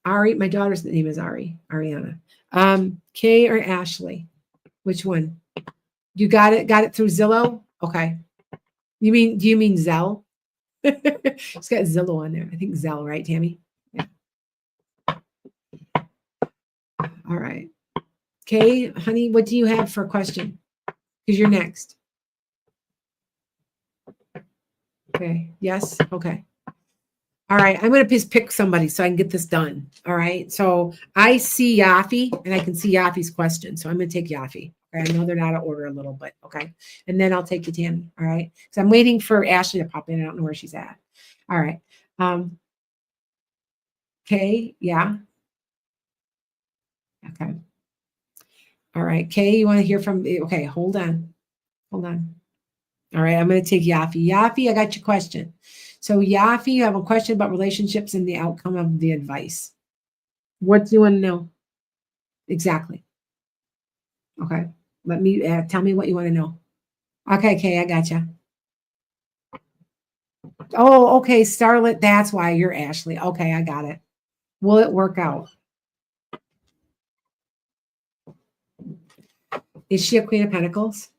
Ari? My daughter's name is Ariana. Kay or Ashley? Which one? You got it? Got it through Zillow? Okay. Do you mean Zelle? It's got Zillow on there. I think Zelle, right, Tammy? Yeah. All right. Kay, honey, what do you have for a question? Because you're next. Okay. Yes. Okay. All right. I'm going to just pick somebody so I can get this done. All right. So I see Yafi and I can see Yafi's question. So I'm going to take Yafi. Okay. I know they're not out of order a little, but okay. And then I'll take you, Tammy. All right. So I'm waiting for Ashley to pop in. I don't know where she's at. All right. Kay. Yeah. Okay. All right. Kay, you want to hear from, okay. Hold on. All right. I'm going to take Yafi. Yafi, I got your question. So Yafi, you have a question about relationships and the outcome of the advice. What do you want to know? Exactly. Okay. Let me tell me what you want to know. Okay, I got you. Oh, okay, Starlet. That's why you're Ashley. Okay, I got it. Will it work out? Is she a Queen of Pentacles?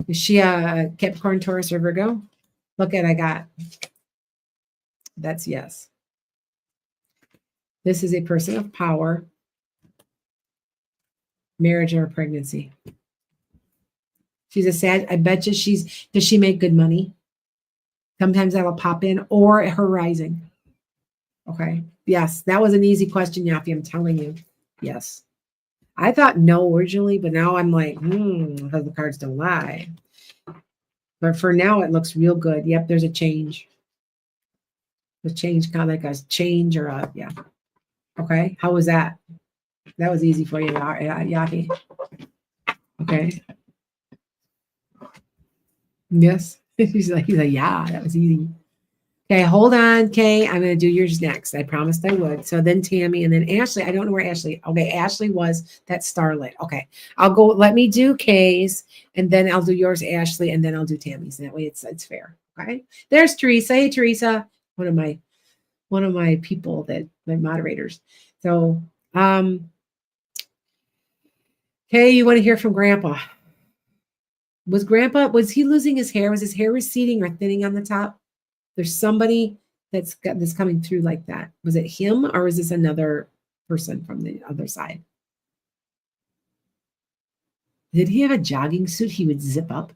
Is she a Capricorn, Taurus, or Virgo? Look at I got. That's yes. This is a person of power, marriage, or pregnancy. She's a sad. I bet you does she make good money? Sometimes that'll pop in, or her rising. Okay. Yes, that was an easy question, Yafi. I'm telling you. Yes. I thought no originally, but now I'm like, because the cards don't lie. But for now, it looks real good. Yep, there's a change. The change, kind of like a change or a, yeah. Okay, how was that? That was easy for you, Yahi. Okay. Yes. he's like, yeah, that was easy. Okay, hold on, Kay. I'm going to do yours next. I promised I would. So then Tammy and then Ashley. I don't know where Ashley. Okay, Ashley was that starlet. Okay, I'll go. Let me do Kay's, and then I'll do yours, Ashley, and then I'll do Tammy's. And that way, it's fair. Okay. There's Teresa. Hey, Teresa. One of my people that my moderators. So, Kay, you want to hear from Grandpa? Was he losing his hair? Was his hair receding or thinning on the top? There's somebody that's got this coming through like that. Was it him or was this another person from the other side? Did he have a jogging suit he would zip up?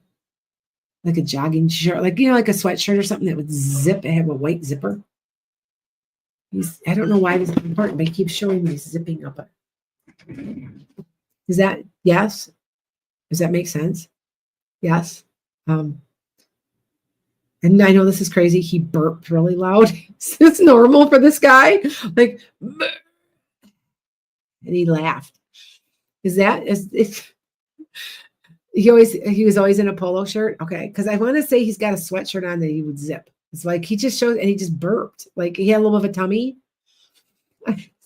Like a jogging shirt, like like a sweatshirt or something that would zip and have a white zipper? I don't know why this is important, but he keeps showing me zipping up. Is that yes? Does that make sense? Yes. And I know this is crazy. He burped really loud. Is this normal for this guy? Like, and he laughed. Is he was always in a polo shirt? Okay, because I want to say he's got a sweatshirt on that he would zip. It's like he just showed and he just burped. Like he had a little bit of a tummy.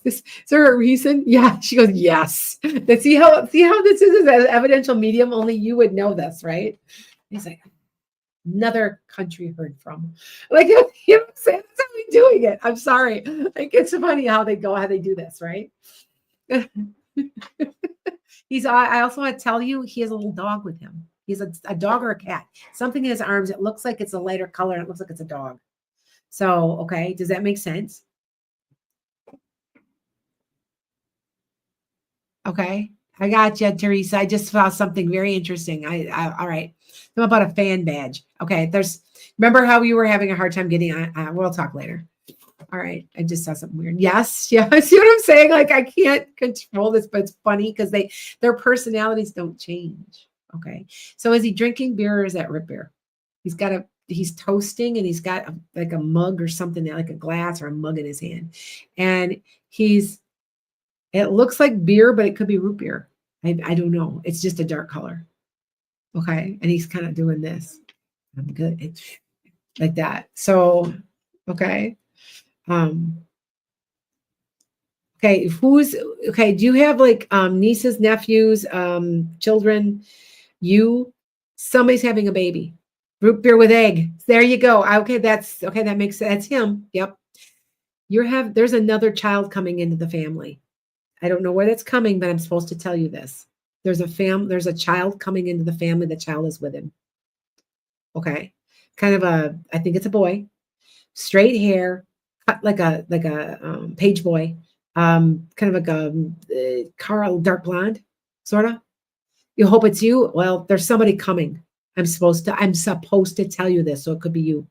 Is there a reason? Yeah, she goes, yes. See how this is an evidential medium? Only you would know this, right? He's like, another country heard from. Like, you know what I'm saying? That's how we're doing it. I'm sorry. Like, it's funny how they do this, right? I also want to tell you, he has a little dog with him. He's a dog or a cat. Something in his arms. It looks like it's a lighter color. And it looks like it's a dog. So, okay. Does that make sense? Okay. I got you, Teresa. I just saw something very interesting. All right. I'm about a fan badge. Okay. Remember how you were having a hard time getting on? We'll talk later. All right. I just saw something weird. Yes. Yeah. See what I'm saying? Like I can't control this, but it's funny because their personalities don't change. Okay. So is he drinking beer or is that root beer? He's toasting and he's got like a mug or something, like a glass or a mug in his hand. And it looks like beer, but it could be root beer. I don't know. It's just a dark color. Okay. And he's kind of doing this. I'm good. It's like that. So, okay. Okay. Do you have like nieces, nephews, children? Somebody's having a baby. Root beer with egg. There you go. Okay. That makes sense. That's him. Yep. There's another child coming into the family. I don't know where that's coming, but I'm supposed to tell you this. There's a child coming into the family. The child is with him. Okay. I think it's a boy, straight hair, cut like a page boy, kind of like a Carl dark blonde, sort of. You hope it's you. Well, there's somebody coming. I'm supposed to tell you this. So it could be you.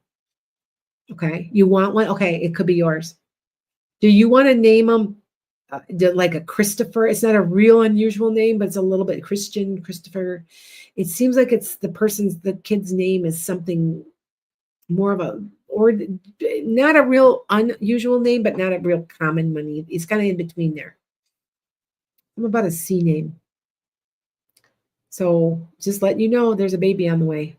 Okay. You want one? Okay. It could be yours. Do you want to name them? Like a Christopher. It's not a real unusual name, but it's a little bit Christopher. It seems like the kid's name is something more of or not a real unusual name, but not a real common one. It's kind of in between there. I'm about a C name. So just letting you know there's a baby on the way.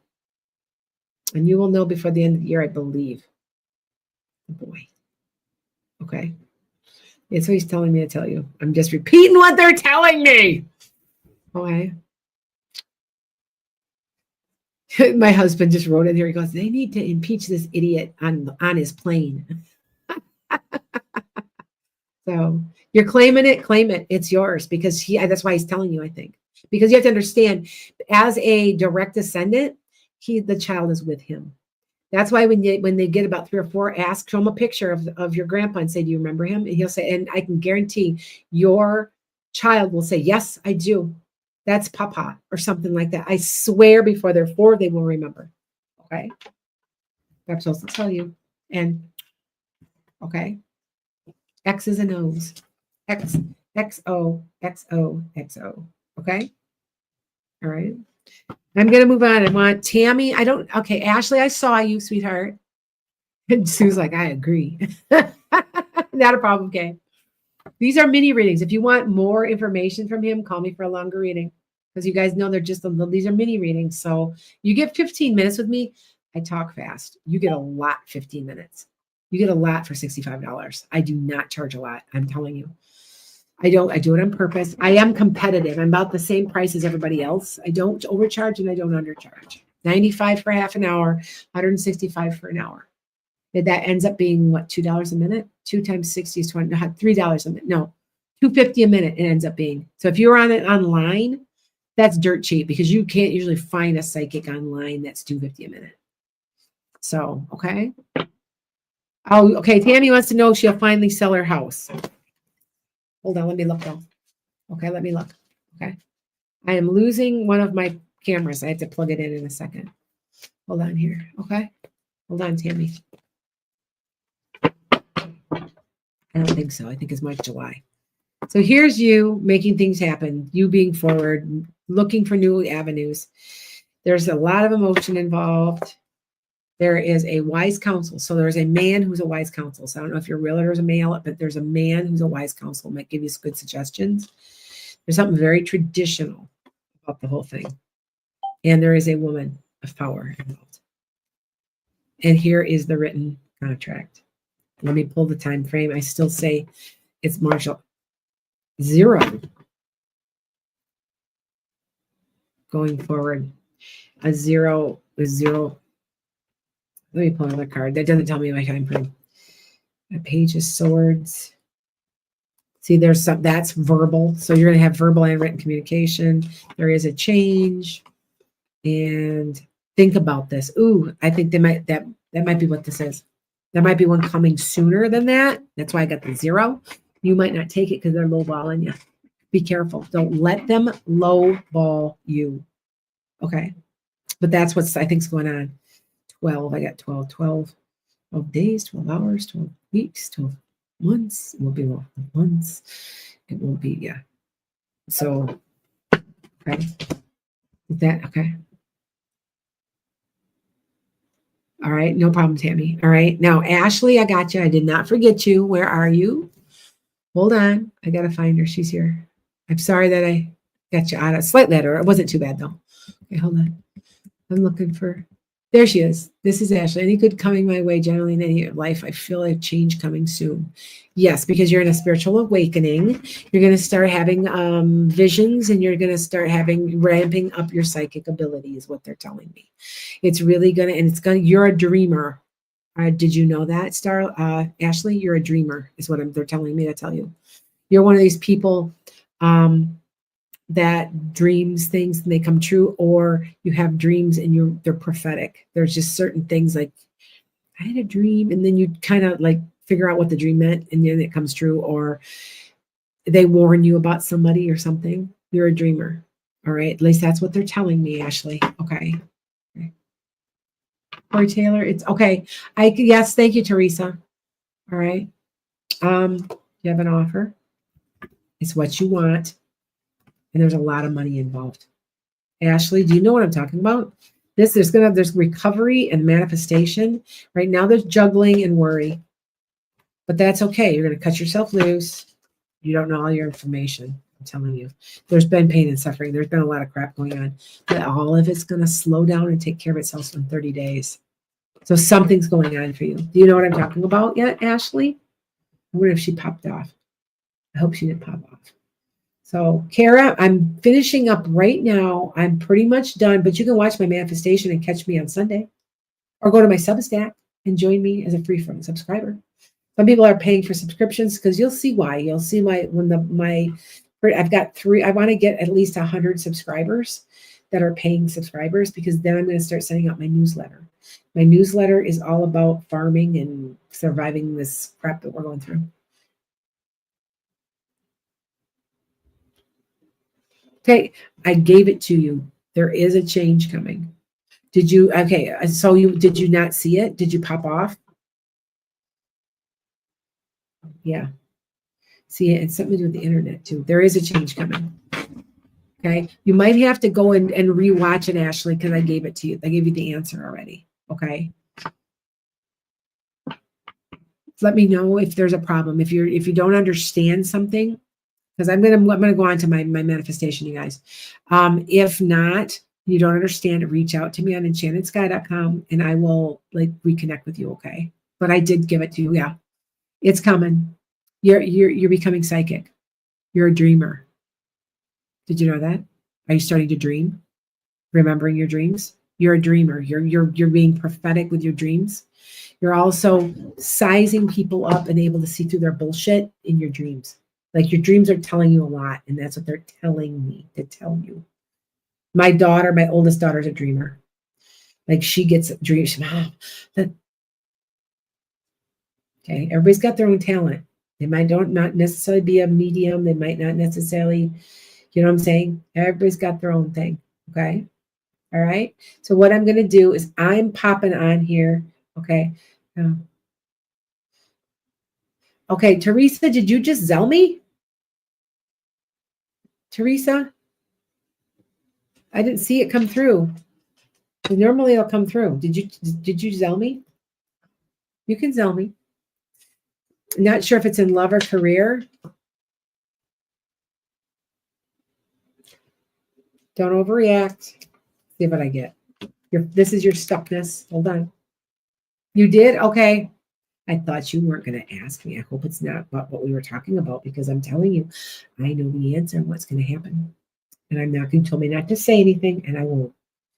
And you will know before the end of the year, I believe. Oh boy. Okay. That's what he's telling me to tell you. I'm just repeating what they're telling me. Okay. My husband just wrote in here. He goes, they need to impeach this idiot on his plane. So you're claiming it, claim it. It's yours because that's why he's telling you, I think. Because you have to understand, as a direct descendant, the child is with him. That's why when they get about 3 or 4, show him a picture of your grandpa and say, do you remember him? And he'll say, and I can guarantee your child will say, yes, I do. That's Papa or something like that. I swear before they're 4, they will remember. Okay. I'm supposed to tell you. And okay. X's and O's. XOXOXO. Okay. All right. I'm going to move on. I want Tammy. Okay, Ashley, I saw you, sweetheart. And Sue's like, I agree. Not a problem, okay? These are mini readings. If you want more information from him, call me for a longer reading. Because you guys know these are mini readings. So you get 15 minutes with me. I talk fast. You get a lot, 15 minutes. You get a lot for $65. I do not charge a lot. I'm telling you. I do it on purpose. I am competitive. I'm about the same price as everybody else. I don't overcharge and I don't undercharge. 95 for half an hour, 165 for an hour. That ends up being what, $2 a minute? 2 times 60 is $20, $3 a minute. No, $2.50 a minute it ends up being. So if you're on it online, that's dirt cheap because you can't usually find a psychic online that's $2.50 a minute. So, okay. Oh, okay. Tammy wants to know if she'll finally sell her house. Hold on, let me look though. Okay, let me look. Okay. I am losing one of my cameras. I have to plug it in a second. Hold on here. Okay. Hold on, Tammy. I don't think so. I think it's March, July. So here's you making things happen, you being forward, looking for new avenues. There's a lot of emotion involved. There is a wise counsel. So there's a man who's a wise counsel. So I don't know if your realtor is a male, but there's a man who's a wise counsel, might give you some good suggestions. There's something very traditional about the whole thing. And there is a woman of power involved. And here is the written contract. Let me pull the time frame. I still say it's March 0. Going forward. A 0 is 0. Let me pull another card. That doesn't tell me my time frame. A page of swords. See, there's some that's verbal. So you're going to have verbal and written communication. There is a change. And think about this. Ooh, I think that might be what this is. There might be one coming sooner than that. That's why I got the 0. You might not take it because they're lowballing you. Be careful. Don't let them lowball you. Okay. But that's what I think is going on. 12. I got 12 days, 12 hours, 12 weeks, 12 months. It won't be 12 months. It won't be, yeah. So, okay. Is that okay? All right. No problem, Tammy. All right. Now, Ashley, I got you. I did not forget you. Where are you? Hold on. I got to find her. She's here. I'm sorry that I got you out of slight letter. It wasn't too bad, though. Okay, hold on. I'm looking for. There she is. This is Ashley. Any good coming my way generally in any life? I feel a change coming soon. Yes, because you're in a spiritual awakening. You're going to start having visions and you're going to start ramping up your psychic ability is what they're telling me. It's really going to, and it's going to, you're a dreamer. Did you know that, Ashley? You're a dreamer is what they're telling me to tell you. You're one of these people that dreams things and they come true, or you have dreams and they're prophetic. There's just certain things like I had a dream, and then you kind of like figure out what the dream meant, and then it comes true, or they warn you about somebody or something. You're a dreamer. All right. At least that's what they're telling me, Ashley. Okay. Corey Taylor, it's okay. Yes, thank you, Teresa. All right. You have an offer. It's what you want. And there's a lot of money involved. Ashley, do you know what I'm talking about? There's recovery and manifestation. Right now there's juggling and worry. But that's okay. You're going to cut yourself loose. You don't know all your information. I'm telling you. There's been pain and suffering. There's been a lot of crap going on. But all of it's going to slow down and take care of itself in 30 days. So something's going on for you. Do you know what I'm talking about yet, Ashley? I wonder if she popped off. I hope she didn't pop off. So, Kara, I'm finishing up right now. I'm pretty much done, but you can watch my manifestation and catch me on Sunday. Or go to my Substack and join me as a free subscriber. Some people are paying for subscriptions because you'll see why. You'll see I've got 3. I want to get at least 100 subscribers that are paying subscribers, because then I'm going to start sending out my newsletter. My newsletter is all about farming and surviving this crap that we're going through. Okay, I gave it to you. There is a change coming. Did you? Okay, so did you not see it? Did you pop off? Yeah. See, it's something to do with the internet too. There is a change coming. Okay. You might have to go and rewatch it, Ashley, because I gave it to you. I gave you the answer already. Okay. Let me know if there's a problem. If you don't understand something, because I'm gonna go on to my manifestation, you guys. If not, you don't understand, reach out to me on enchantedskye.com and I will like reconnect with you. Okay. But I did give it to you. Yeah. It's coming. You're becoming psychic. You're a dreamer. Did you know that? Are you starting to dream? Remembering your dreams? You're a dreamer. You're being prophetic with your dreams. You're also sizing people up and able to see through their bullshit in your dreams. Like your dreams are telling you a lot, and that's what they're telling me to tell you. My daughter, my oldest daughter, is a dreamer. Like she gets dreams. Okay, everybody's got their own talent. They might not necessarily be a medium. They might not necessarily, you know what I'm saying? Everybody's got their own thing. Okay. All right. So what I'm going to do is I'm popping on here. Okay. Okay. Teresa, did you just Zelle me? Teresa? I didn't see it come through. Normally it'll come through. Did you Zelle me? You can Zelle me. Not sure if it's in love or career. Don't overreact. See what I get. This is your stuckness. Hold on. You did? Okay. I thought you weren't going to ask me. I hope it's not about what we were talking about because I'm telling you, I know the answer and what's going to happen. And I'm not going to tell me not to say anything, and I won't.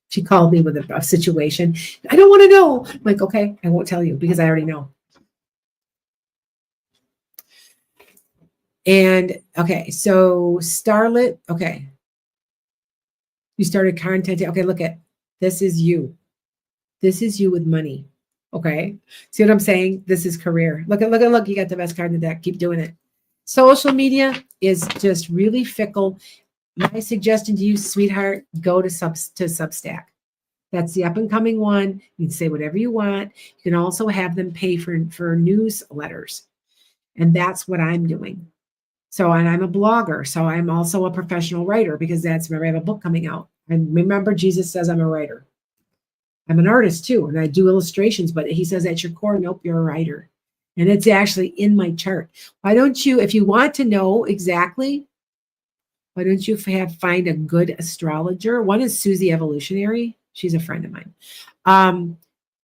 She called me with a situation. I don't want to know. I'm like, okay, I won't tell you because I already know. And okay, so Starlet, okay. You started content. Okay, look at this is you. This is you with money. Okay. See what I'm saying? This is career. Look. You got the best card in the deck. Keep doing it. Social media is just really fickle. My suggestion to you, sweetheart, go to Substack. That's the up and coming one. You can say whatever you want. You can also have them pay for newsletters. And that's what I'm doing. So, and I'm a blogger. So I'm also a professional writer because remember, I have a book coming out. And remember, Jesus says I'm a writer. I'm an artist too, and I do illustrations, but he says at your core, nope, you're a writer. And it's actually in my chart. Why don't you, if you want to know exactly, why don't you find a good astrologer? One is Susie Evolutionary. She's a friend of mine.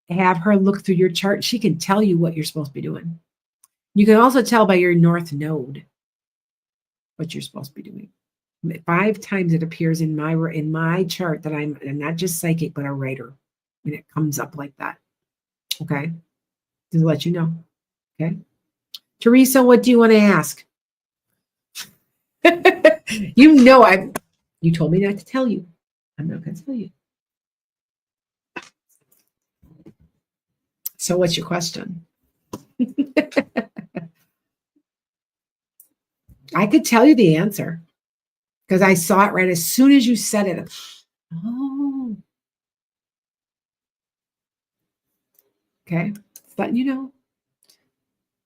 Have her look through your chart. She can tell you what you're supposed to be doing. You can also tell by your north node what you're supposed to be doing. 5 times it appears in my chart that I'm not just psychic, but a writer. And it comes up like that. Okay. Just to let you know. Okay. Teresa, what do you want to ask? You told me not to tell you. I'm not going to tell you. So what's your question? I could tell you the answer because I saw it right as soon as you said it. Oh. Okay. Just letting you know.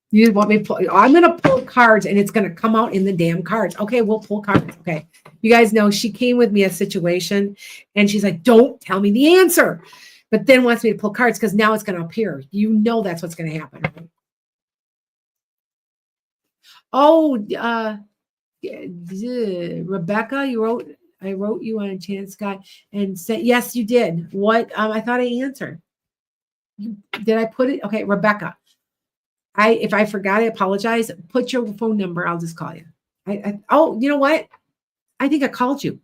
You want me to pull? I'm going to pull cards and it's going to come out in the damn cards. Okay, we'll pull cards. Okay. You guys know she came with me a situation and she's like, don't tell me the answer. But then wants me to pull cards because now it's going to appear. You know that's what's going to happen. Right? Oh, Rebecca, I wrote you on Enchanted Skye and said, yes, you did. What? I thought I answered. Did I put it? Okay, Rebecca. If I forgot, I apologize. Put your phone number. I'll just call you. Oh, you know what? I think I called you.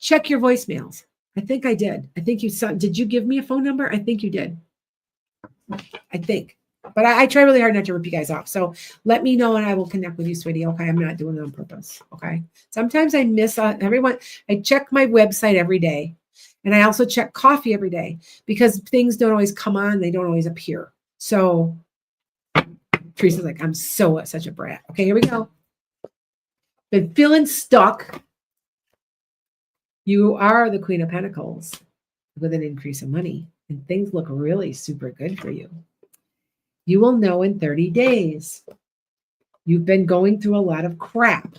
Check your voicemails. I think I did. I think you saw. Did you give me a phone number? I think you did. I think. But I try really hard not to rip you guys off. So let me know and I will connect with you, sweetie. Okay. I'm not doing it on purpose. Okay. Sometimes I miss everyone. I check my website every day. And I also check coffee every day because things don't always come on. They don't always appear. So Teresa's like, I'm such a brat. Okay, here we go. Been feeling stuck. You are the Queen of Pentacles with an increase of money, and things look really super good for you. You will know in 30 days. You've been going through a lot of crap.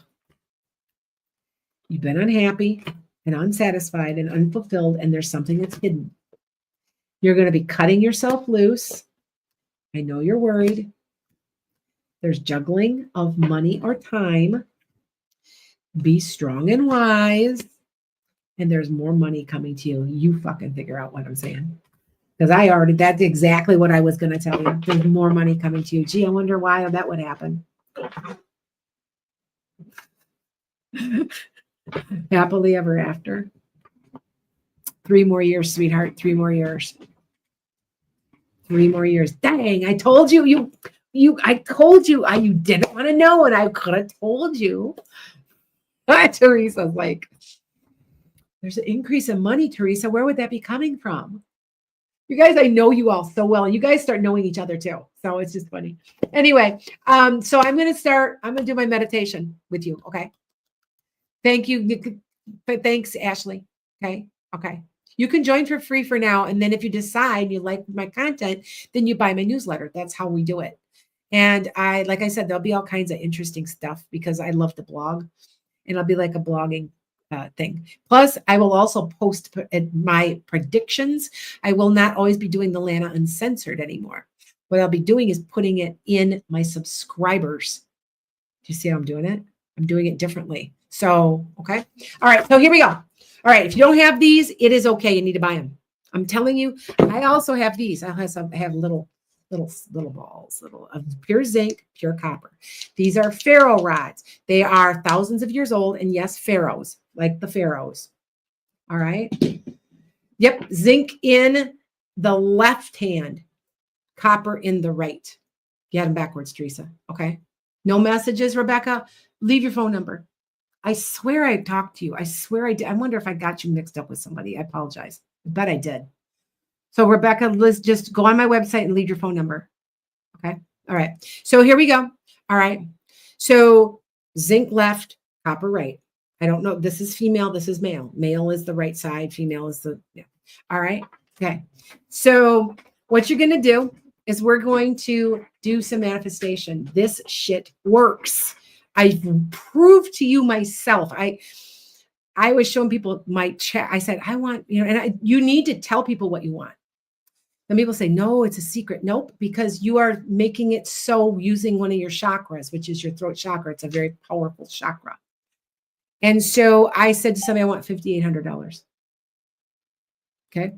You've been unhappy and unsatisfied and unfulfilled, and there's something that's hidden. You're going to be cutting yourself loose. I know you're worried. There's juggling of money or time. Be strong and wise. And there's more money coming to you. You fucking figure out what I'm saying. Because that's exactly what I was going to tell you. There's more money coming to you. Gee, I wonder why that would happen. Happily ever after. 3 more years, sweetheart. 3 more years. 3 more years. Dang, I told you. I told you. You didn't want to know, and I could have told you. Teresa's like, there's an increase in money, Teresa. Where would that be coming from? You guys, I know you all so well, and you guys start knowing each other too. So it's just funny. Anyway, so I'm going to do my meditation with you. Okay. Thank you. Thanks, Ashley. Okay. You can join for free for now. And then if you decide you like my content, then you buy my newsletter. That's how we do it. And like I said, there'll be all kinds of interesting stuff because I love to blog, and it'll be like a blogging thing. Plus, I will also post my predictions. I will not always be doing the Lana Uncensored anymore. What I'll be doing is putting it in my subscribers. Do you see how I'm doing it? I'm doing it differently. So, okay. All right. So here we go. All right. If you don't have these, it is okay. You need to buy them. I'm telling you, I also have these. I have little balls, of pure zinc, pure copper. These are pharaoh rods. They are thousands of years old. And yes, pharaohs, like the pharaohs. All right. Yep. Zinc in the left hand, copper in the right. You had them backwards, Teresa. Okay. No messages, Rebecca. Leave your phone number. I swear I talked to you. I swear I did. I wonder if I got you mixed up with somebody. I apologize. I bet I did. So Rebecca, let's just go on my website and leave your phone number. Okay. All right. So here we go. All right. So zinc left, copper right. I don't know. This is female. This is male. Male is the right side. Female is the, yeah. All right. Okay. So what you're going to do is we're going to do some manifestation. This shit works. I've proved to you myself. I was showing people my chat. I said, I want, you need to tell people what you want. And people say, no, it's a secret. Nope, because you are making it so using one of your chakras, which is your throat chakra. It's a very powerful chakra. And so I said to somebody, I want $5,800. Okay.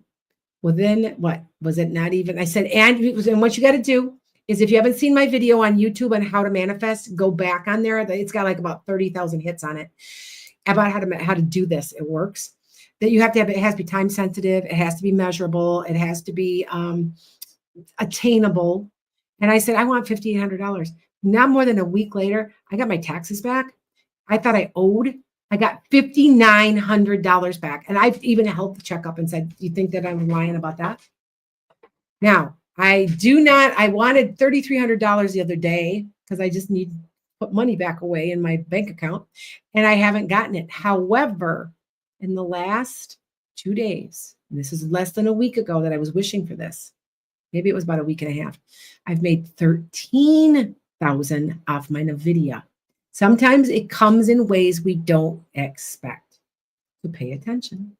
Well, then what? Was it not even? I said, and what you got to do is if you haven't seen my video on YouTube on how to manifest, go back on there. It's got like about 30,000 hits on it about how to do this. It works. That you have to have, it has to be time sensitive. It has to be measurable. It has to be attainable. And I said, I want $5,800. Not more than a week later, I got my taxes back. I thought I got $5,900 back. And I've even helped check up and said, do you think that I'm lying about that? Now, I wanted $3,300 the other day because I just need to put money back away in my bank account, and I haven't gotten it. However, in the last 2 days, and this is less than a week ago that I was wishing for this, maybe it was about a week and a half, I've made 13,000 off my NVIDIA. Sometimes it comes in ways we don't expect. So pay attention.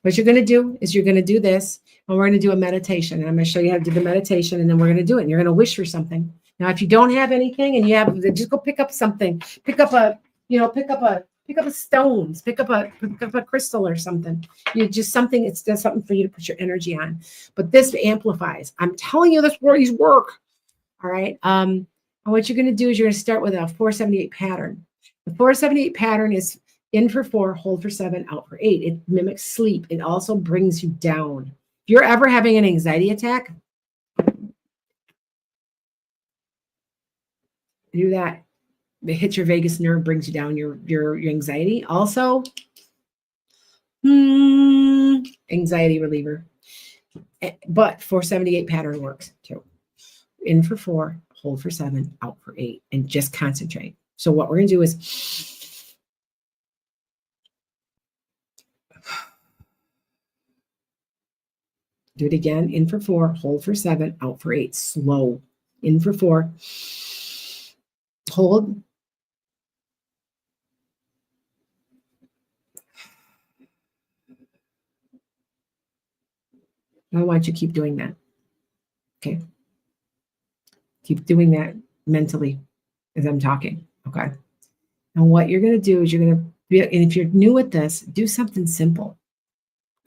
What you're going to do is you're going to do this, and we're going to do a meditation. And I'm going to show you how to do the meditation, and then we're going to do it. And you're going to wish for something. Now, if you don't have anything and you have, just go pick up something. Pick up a stones. Pick up a crystal or something. Just something. It's just something for you to put your energy on. But this amplifies. I'm telling you, these work. All right. And what you're going to do is you're going to start with a 478 pattern. The 478 pattern is in for 4, hold for 7, out for 8. It mimics sleep. It also brings you down. If you're ever having an anxiety attack, do that. It hits your vagus nerve, brings you down your anxiety. Also, anxiety reliever. But 478 pattern works too. In for 4, hold for 7, out for 8, and just concentrate. So what we're going to do is do it again. In for 4, hold for 7, out for 8. Slow. In for 4. Hold. I want you to keep doing that. Okay. Keep doing that mentally as I'm talking. Okay. And what you're going to do is you're going to be, and if you're new at this, do something simple.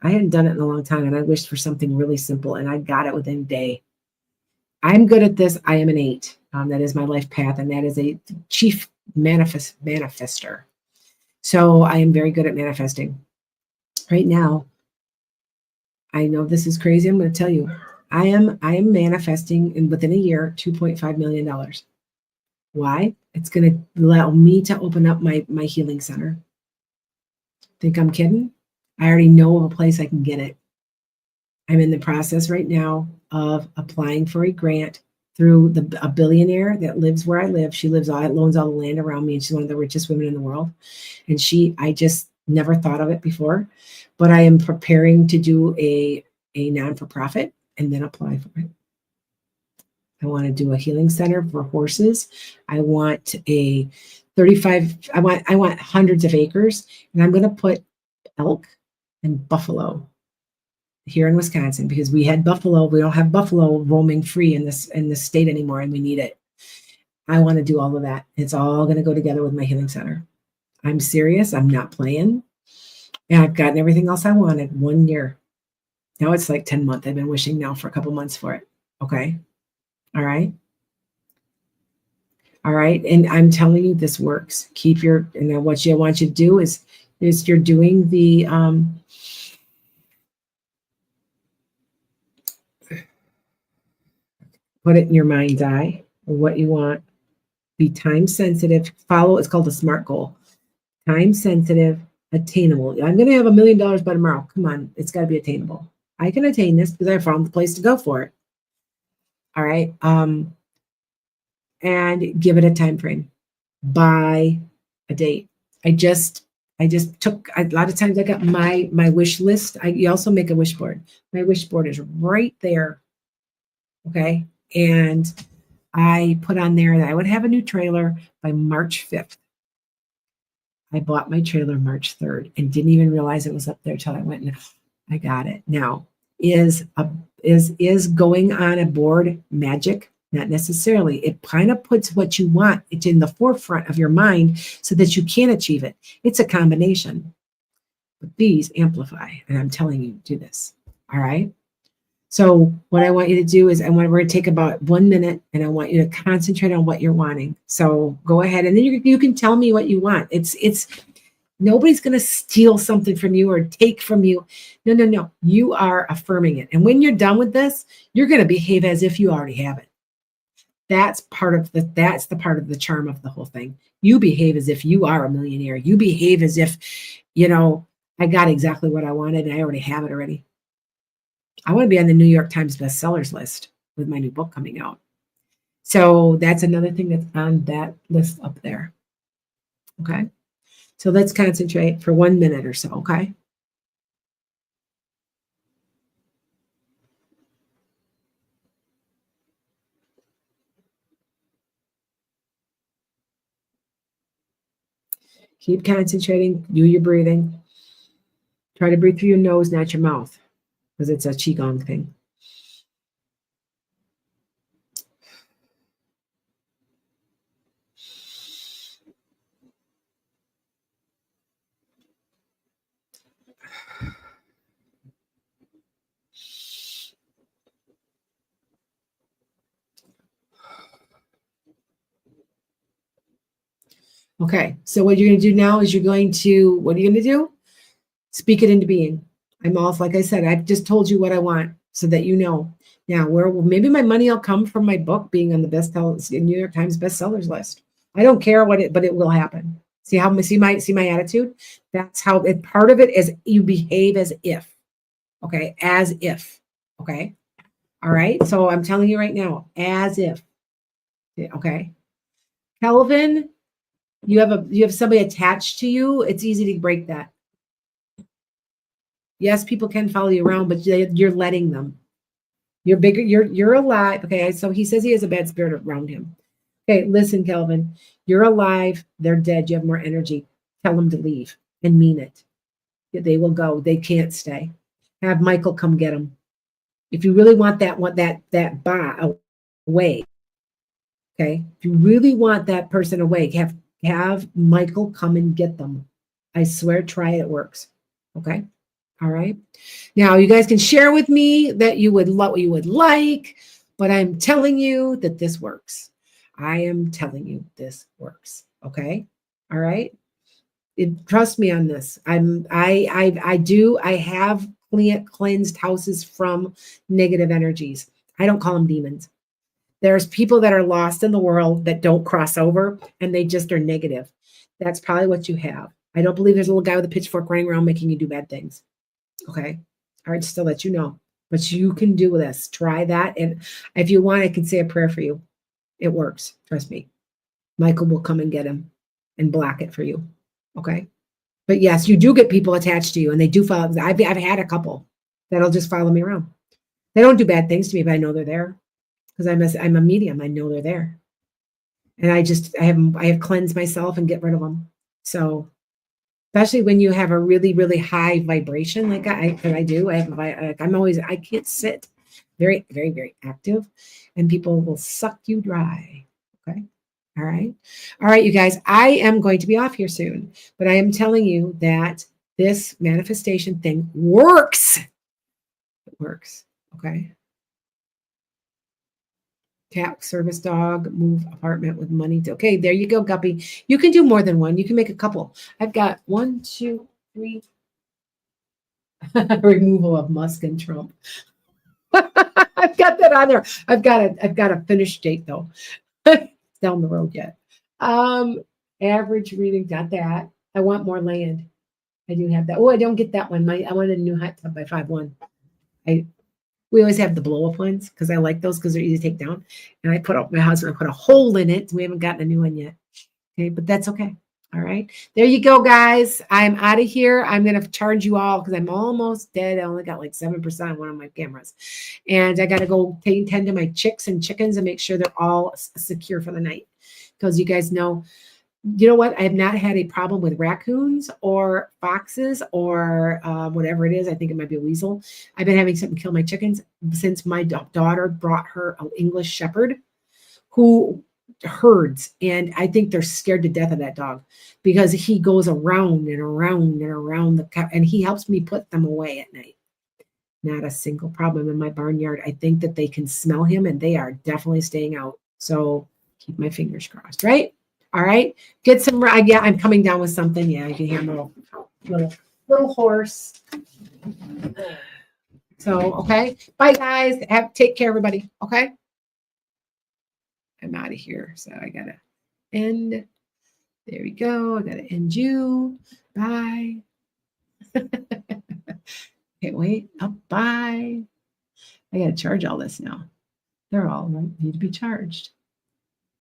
I hadn't done it in a long time, and I wished for something really simple, and I got it within a day. I'm good at this. I am an 8. That is my life path, and that is a chief manifester. So I am very good at manifesting. Right now, I know this is crazy. I'm going to tell you, I am manifesting in within a year $2.5 million. Why? It's going to allow me to open up my healing center. Think I'm kidding? I already know of a place I can get it. I'm in the process right now of applying for a grant through a billionaire that lives where I live. She lives owns all the land around me, and she's one of the richest women in the world. And I just never thought of it before, but I am preparing to do a non-for-profit and then apply for it. I want to do a healing center for horses. I want I want hundreds of acres, and I'm going to put elk and buffalo here in Wisconsin, because we had buffalo. We don't have buffalo roaming free in this state anymore, and we need it. I want to do all of that. It's all going to go together with my healing center. I'm serious. I'm not playing. And I've gotten everything else I wanted 1 year. Now it's like 10 months. I've been wishing now for a couple months for it. Okay. All right. All right. And I'm telling you, this works. And what I want you to do is you're doing the, put it in your mind's eye or what you want. Be time sensitive. It's called a SMART goal. Time sensitive, attainable. I'm going to have $1 million by tomorrow. Come on. It's got to be attainable. I can attain this because I found the place to go for it. All right. And give it a time frame. By a date. I just took a lot of times I got my wish list. You also make a wish board. My wish board is right there. Okay. And I put on there that I would have a new trailer by March 5th. I bought my trailer March 3rd and didn't even realize it was up there till I went and I got it. Now, is going on a board magic? Not necessarily. It kind of puts what you want it's in the forefront of your mind so that you can achieve it. It's a combination. But these amplify, and I'm telling you, do this. All right. So what I want you to do is we're going to take about 1 minute, and I want you to concentrate on what you're wanting. So go ahead, and then you can tell me what you want. It's nobody's going to steal something from you or take from you. No. You are affirming it. And when you're done with this, you're going to behave as if you already have it. That's the part of the charm of the whole thing. You behave as if you are a millionaire. You behave as if, I got exactly what I wanted and I already have it already. I want to be on the New York Times bestsellers list with my new book coming out. So that's another thing that's on that list up there. Okay. So let's concentrate for 1 minute or so. Okay. Keep concentrating. Do your breathing. Try to breathe through your nose, not your mouth, because it's a qigong thing. Okay, so what you're going to do now is what are you going to do? Speak it into being. I'm off, like I said, I've just told you what I want so that you know. Now, maybe my money will come from my book being on the New York Times bestsellers list. I don't care but it will happen. See my attitude? That's how part of it is you behave as if. Okay, as if. Okay. All right. So I'm telling you right now, as if. Okay. Kelvin, you have somebody attached to you. It's easy to break that. Yes, people can follow you around, but you're letting them. You're bigger. You're alive. Okay. So he says he has a bad spirit around him. Okay, listen, Kelvin, you're alive. They're dead. You have more energy. Tell them to leave and mean it. They will go. They can't stay. Have Michael come get them. If you really want that away, okay. If you really want that person away, have Michael come and get them. I swear, try it. It works. Okay. All right. Now you guys can share with me that you would what you would like, but I'm telling you that this works. I am telling you this works. Okay. All right. Trust me on this. I have cleansed houses from negative energies. I don't call them demons. There's people that are lost in the world that don't cross over and they just are negative. That's probably what you have. I don't believe there's a little guy with a pitchfork running around making you do bad things. Okay. All right, just to let you know. But you can do this. Try that. And if you want, I can say a prayer for you. It works. Trust me. Michael will come and get him and block it for you. Okay. But yes, you do get people attached to you and they do follow. I've had a couple that'll just follow me around. They don't do bad things to me, but I know they're there because I'm a medium. I know they're there. And I have cleansed myself and get rid of them. So especially when you have a really, really high vibration like I do. I can't sit. Very, very, very active. And people will suck you dry. Okay. All right. All right, you guys. I am going to be off here soon, but I am telling you that this manifestation thing works. It works. Okay. Cat, service dog, move apartment with money. Okay, there you go, Guppy. You can do more than one. You can make a couple. I've got 1, 2, 3. Removal of Musk and Trump. I've got that on there. I've got a finished date though. Down the road yet. Average reading, got that. I want more land. I do have that. Oh, I don't get that one. I wanted a new hot tub by 5-1. We always have the blow up ones because I like those because they're easy to take down. And my husband put a hole in it. We haven't gotten a new one yet. Okay, but that's okay. All right. There you go, guys. I'm out of here. I'm going to charge you all because I'm almost dead. I only got like 7% on one of my cameras. And I got to go tend to my chicks and chickens and make sure they're all secure for the night. Because you guys know, you know what? I have not had a problem with raccoons or foxes or whatever it is. I think it might be a weasel. I've been having something kill my chickens since my daughter brought her an English shepherd who herds. And I think they're scared to death of that dog because he goes around and around and around and he helps me put them away at night. Not a single problem in my barnyard. I think that they can smell him and they are definitely staying out. So keep my fingers crossed, right? All right. Get some. Yeah, I'm coming down with something. Yeah, you can hear my little horse. So, okay. Bye, guys. Take care, everybody. Okay. I'm out of here. So I got to end. There we go. I got to end you. Bye. Can't wait. Oh, bye. I got to charge all this now. They're all need to be charged.